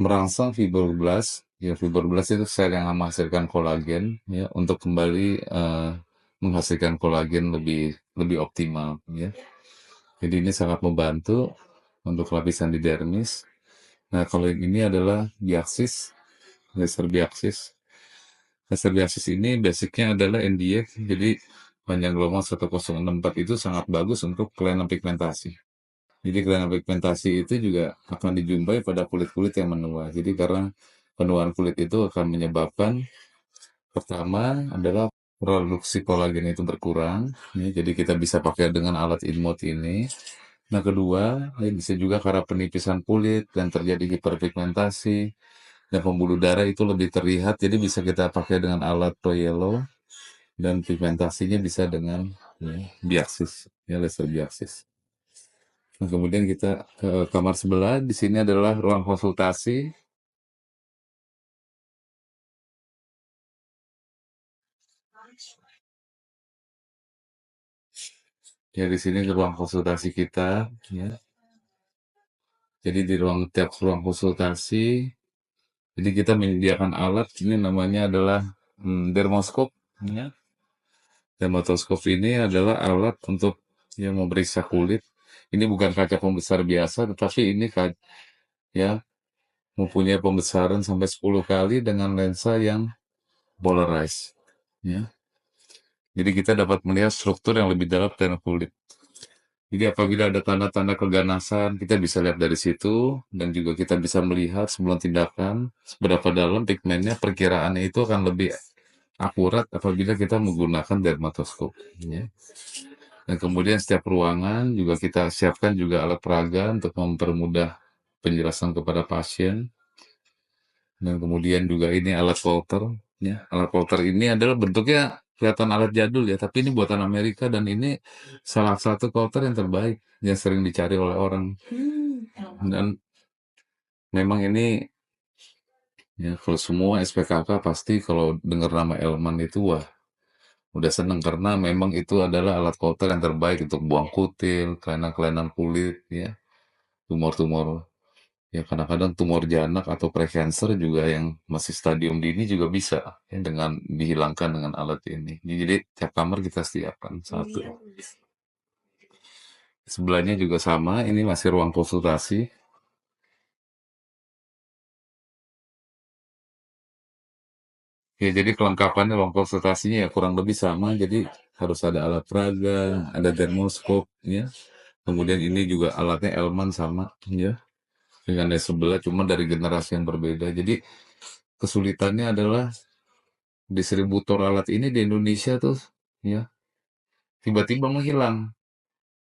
merangsang fibroblast. Ya, fibroblast itu sel yang menghasilkan kolagen ya untuk kembali menghasilkan kolagen lebih optimal ya. Jadi ini sangat membantu untuk lapisan di dermis. Nah, kalau yang ini adalah biaksis, laser biaksis. Laser biaksis ini basicnya adalah NDX, jadi panjang gelombang 1064 itu sangat bagus untuk kelainan pigmentasi. Jadi kelainan pigmentasi itu juga akan dijumpai pada kulit-kulit yang menua. Jadi karena penuaan kulit itu akan menyebabkan pertama adalah produksi kolagen itu berkurang. Ya, jadi kita bisa pakai dengan alat InMode ini. Nah, kedua, ya bisa juga karena penipisan kulit dan terjadi hiperpigmentasi dan pembuluh darah itu lebih terlihat. Jadi bisa kita pakai dengan alat Pro Yellow dan pigmentasinya bisa dengan ya, biaksis, ya laser biaksis. Nah, kemudian kita ke kamar sebelah. Di sini adalah ruang konsultasi. Ya, di sini ruang konsultasi kita. Ya. Jadi di tiap ruang konsultasi, jadi kita menyediakan alat. Ini namanya adalah dermoskop. Ya. Dermatoskop ini adalah alat untuk yang memeriksa kulit. Ini bukan kaca pembesar biasa, tetapi ini ya mempunyai pembesaran sampai 10 kali dengan lensa yang polarized. Ya. Jadi kita dapat melihat struktur yang lebih dalam dari kulit. Jadi apabila ada tanda-tanda keganasan, kita bisa lihat dari situ, dan juga kita bisa melihat sebelum tindakan seberapa dalam pigmennya, perkiraannya itu akan lebih akurat apabila kita menggunakan dermatoskop. Ya. Dan kemudian setiap ruangan juga kita siapkan juga alat peraga untuk mempermudah penjelasan kepada pasien. Dan kemudian juga ini alat Folter. Ya. Alat Folter ini adalah bentuknya kelihatan alat jadul ya, tapi ini buatan Amerika dan ini salah satu Folter yang terbaik yang sering dicari oleh orang. Dan memang ini ya kalau semua SPKK pasti kalau dengar nama Elman itu wah udah seneng karena memang itu adalah alat Folter yang terbaik untuk buang kutil, kelainan-kelainan kulit ya, tumor-tumor. Ya kadang-kadang tumor janak atau prekancer juga yang masih stadium dini juga bisa ya, dengan dihilangkan dengan alat ini. Jadi tiap kamar kita siapkan satu. Sebelahnya juga sama, ini masih ruang konsultasi. Ya jadi kelengkapannya ruang konsultasinya ya kurang lebih sama. Jadi harus ada alat peraga, ada dermoskop ya. Kemudian ini juga alatnya Elman sama ya. Dengan yang sebelah cuma dari generasi yang berbeda. Jadi kesulitannya adalah distributor alat ini di Indonesia tuh ya tiba-tiba menghilang.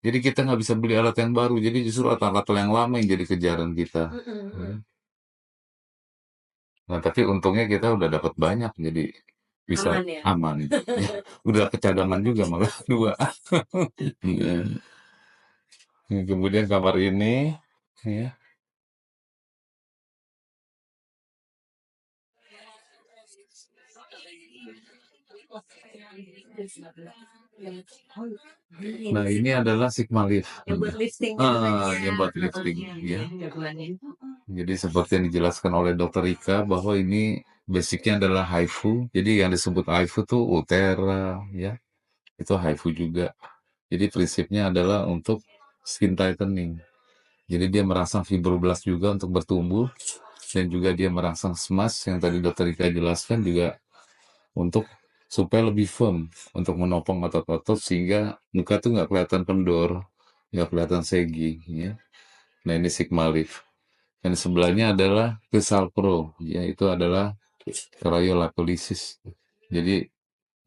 Jadi kita nggak bisa beli alat yang baru. Jadi justru alat-alat yang lama yang jadi kejaran kita. Ya. Nah tapi untungnya kita udah dapat banyak jadi bisa aman. Ya. Udah kecadangan juga malah 2. Ya. Kemudian kamar ini, ya. Nah, ini adalah Sigma Lift. Yang buat lifting Yang buat lifting, ya. Jadi seperti yang dijelaskan oleh Dr. Rika bahwa ini basicnya adalah HIFU. Jadi yang disebut HIFU tuh Ultera, ya. Itu HIFU juga. Jadi prinsipnya adalah untuk skin tightening. Jadi dia merangsang fibroblast juga untuk bertumbuh, dan juga dia merangsang SMAS yang tadi Dr. Rika jelaskan juga untuk supaya lebih firm, untuk menopang otot-otot sehingga muka tuh nggak kelihatan kendor, nggak kelihatan segi, ya. Nah, ini Sigma Lift. Dan sebelahnya adalah Crisal Pro, yaitu adalah cryolipolysis. Jadi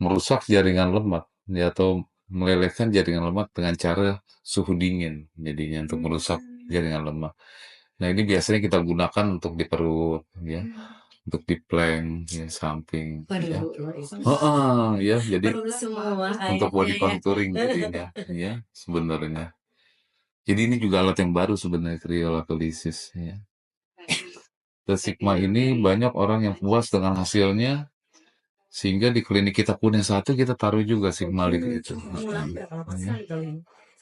merusak jaringan lemak, ya, atau melelehkan jaringan lemak dengan cara suhu dingin, jadinya untuk merusak jaringan lemak. Nah, ini biasanya kita gunakan untuk di perut, ya, untuk di plank, ya, samping, ya. Ya, jadi Perlu semua untuk body akhirnya ya. contouring jadinya, ya, sebenarnya. Jadi ini juga alat yang baru sebenarnya, cryolipolysis, ya. Dan Sigma ini banyak orang yang puas dengan hasilnya, sehingga di klinik kita pun yang satu kita taruh juga Sigma Lift itu. Ya.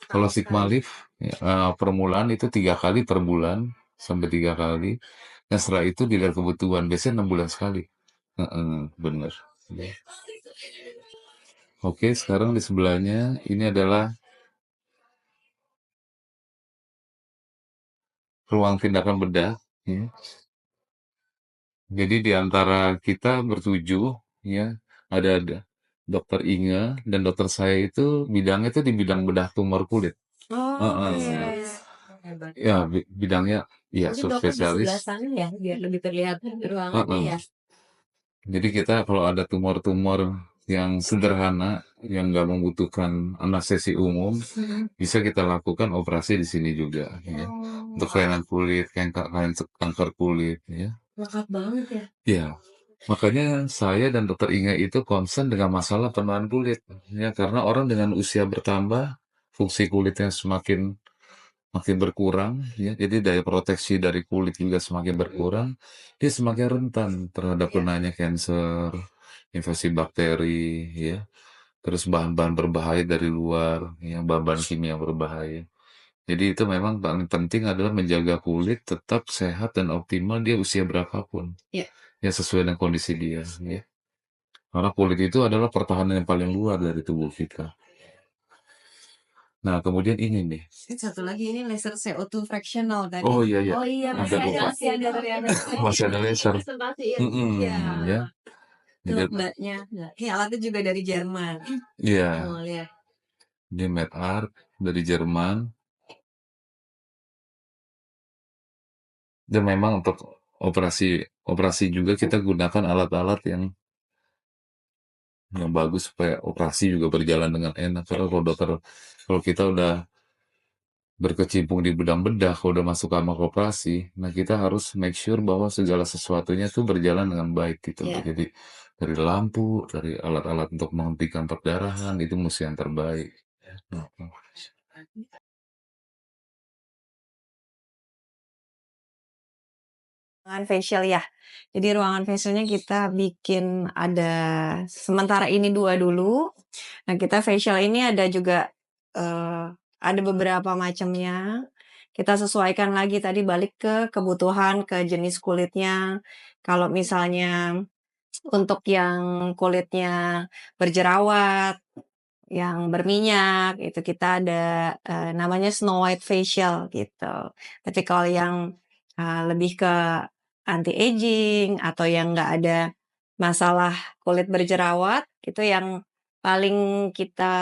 Kalau Sigma Lift, ya, permulaan itu 3 kali per bulan sampai 3 kali. Dan setelah itu dilihat kebutuhan, biasanya 6 bulan sekali. Bener. Ya. Oke, sekarang di sebelahnya ini adalah ruang tindakan bedah. Ya. Jadi di antara kita bertujuh, ya, ada Dokter Inge dan dokter saya itu bidangnya itu di bidang bedah tumor kulit. Oh, Heeh. hebat. Ya, bidangnya ya Mungkin dokter di sebelah subspesialis. sana ya, biar lebih terlihat ruangannya Heeh. ya. Jadi kita kalau ada tumor-tumor yang sederhana, yang nggak membutuhkan anestesi umum, bisa kita lakukan operasi di sini juga, ya. Untuk kelainan kulit, kanker kulit, ya. Lengkap banget ya. Ya, makanya saya dan dokter Inge itu concern dengan masalah penuaan kulit, ya, karena orang dengan usia bertambah, fungsi kulitnya makin berkurang, ya, jadi daya proteksi dari kulit juga semakin berkurang, dia semakin rentan terhadap kenanya kanker, infeksi bakteri, ya, terus bahan-bahan berbahaya dari luar, ya, bahan-bahan kimia berbahaya. Jadi itu memang paling penting adalah menjaga kulit tetap sehat dan optimal dia usia berapapun. Ya. Ya, sesuai dengan kondisi dia, ya. Karena kulit itu adalah pertahanan yang paling luar dari tubuh kita. Nah, kemudian ini nih. Satu lagi ini laser CO2 fractional tadi. Oh iya, Oh iya, Agak lupa. masih ada Masih ada laser. Iya. Ya. Tuh Jadi, mbaknya. Ini alatnya juga dari Jerman. iya, Oh, lihat. ini MedArc dari Jerman. Dan memang untuk operasi juga kita gunakan alat-alat yang bagus supaya operasi juga berjalan dengan enak. Karena kalau kita udah berkecimpung di bidang bedah, kalau udah masuk kamar operasi, nah kita harus make sure bahwa segala sesuatunya tuh berjalan dengan baik gitu. Yeah. Jadi dari lampu, dari alat-alat untuk menghentikan perdarahan itu mesti yang terbaik. Ruangan facial ya. Jadi ruangan facialnya kita bikin ada sementara ini 2 dulu. Nah, kita facial ini ada juga ada beberapa macamnya. Kita sesuaikan lagi tadi balik ke kebutuhan, ke jenis kulitnya. Kalau misalnya untuk yang kulitnya berjerawat, yang berminyak, itu kita ada namanya Snow White Facial gitu. Tapi kalau yang lebih ke anti-aging atau yang nggak ada masalah kulit berjerawat, itu yang paling kita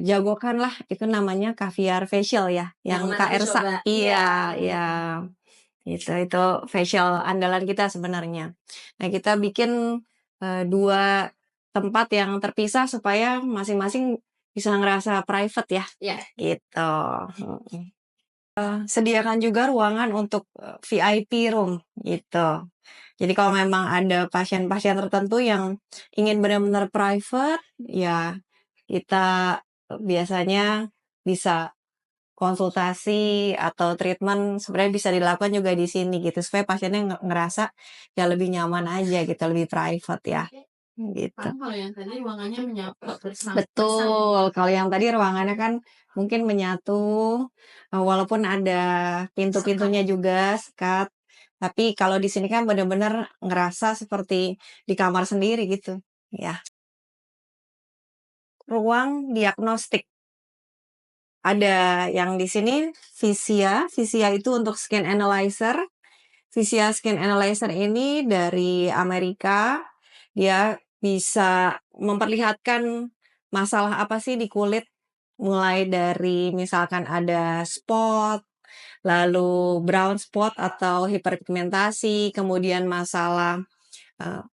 jagokan lah, itu namanya Caviar Facial ya, yang Yang Kak mana Ersa. coba? Iya, iya. Itu facial andalan kita sebenarnya. Nah, kita bikin 2 tempat yang terpisah supaya masing-masing bisa ngerasa private ya. Iya. Gitu. Sediakan juga ruangan untuk VIP room gitu. Jadi kalau memang ada pasien-pasien tertentu yang ingin benar-benar private, ya kita biasanya bisa konsultasi atau treatment sebenarnya bisa dilakukan juga di sini gitu, supaya pasiennya ngerasa ya lebih nyaman aja gitu, lebih private ya, gitu. Kalau yang tadi ruangannya menyatu bersama. Betul, kalau yang tadi ruangannya kan mungkin menyatu, walaupun ada pintu-pintunya juga sekat, tapi kalau di sini kan benar-benar ngerasa seperti di kamar sendiri gitu, ya. Ruang diagnostik. Ada yang di sini Visia itu untuk skin analyzer. Visia Skin Analyzer ini dari Amerika, dia bisa memperlihatkan masalah apa sih di kulit, mulai dari misalkan ada spot, lalu brown spot atau hiperpigmentasi, kemudian masalah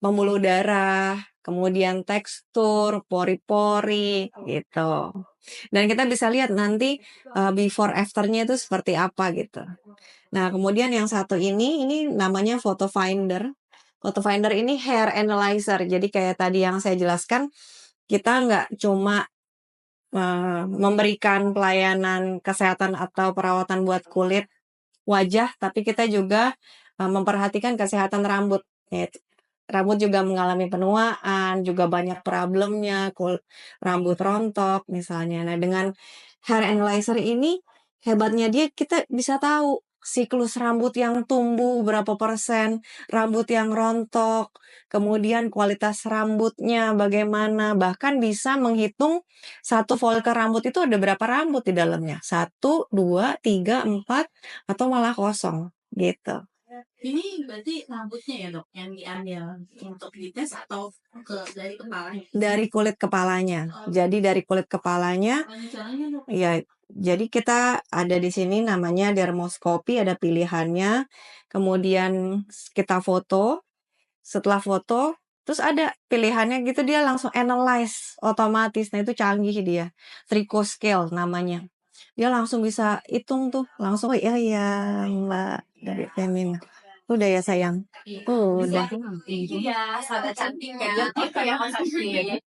pembuluh darah, kemudian tekstur, pori-pori, gitu. Dan kita bisa lihat nanti before after-nya itu seperti apa gitu. Nah, kemudian yang satu ini namanya Photo Finder. Photo Finder ini hair analyzer. Jadi kayak tadi yang saya jelaskan, kita nggak cuma memberikan pelayanan kesehatan atau perawatan buat kulit wajah, tapi kita juga memperhatikan kesehatan rambut. Ya, rambut juga mengalami penuaan, juga banyak problemnya, rambut rontok misalnya. Nah, dengan hair analyzer ini hebatnya dia, kita bisa tahu siklus rambut yang tumbuh berapa persen, rambut yang rontok, kemudian kualitas rambutnya bagaimana, bahkan bisa menghitung satu follicle rambut itu ada berapa rambut di dalamnya, 1, 2, 3, 4, atau malah kosong gitu. Ini berarti rambutnya ya dok yang diambil untuk dites atau dari kepalanya? Dari kulit kepalanya. Jadi dari kulit kepalanya, Caranya dok? ya. Jadi kita ada di sini namanya dermoskopi, ada pilihannya. Kemudian kita foto. Setelah foto, terus ada pilihannya gitu, dia langsung analyze otomatis. Nah, itu canggih dia. Trico scale namanya. Dia langsung bisa hitung tuh, langsung, oh iya ya Mbak dari Femina. Udah ya sayang. Udah. Iya, sahabat cantik ya. Kayak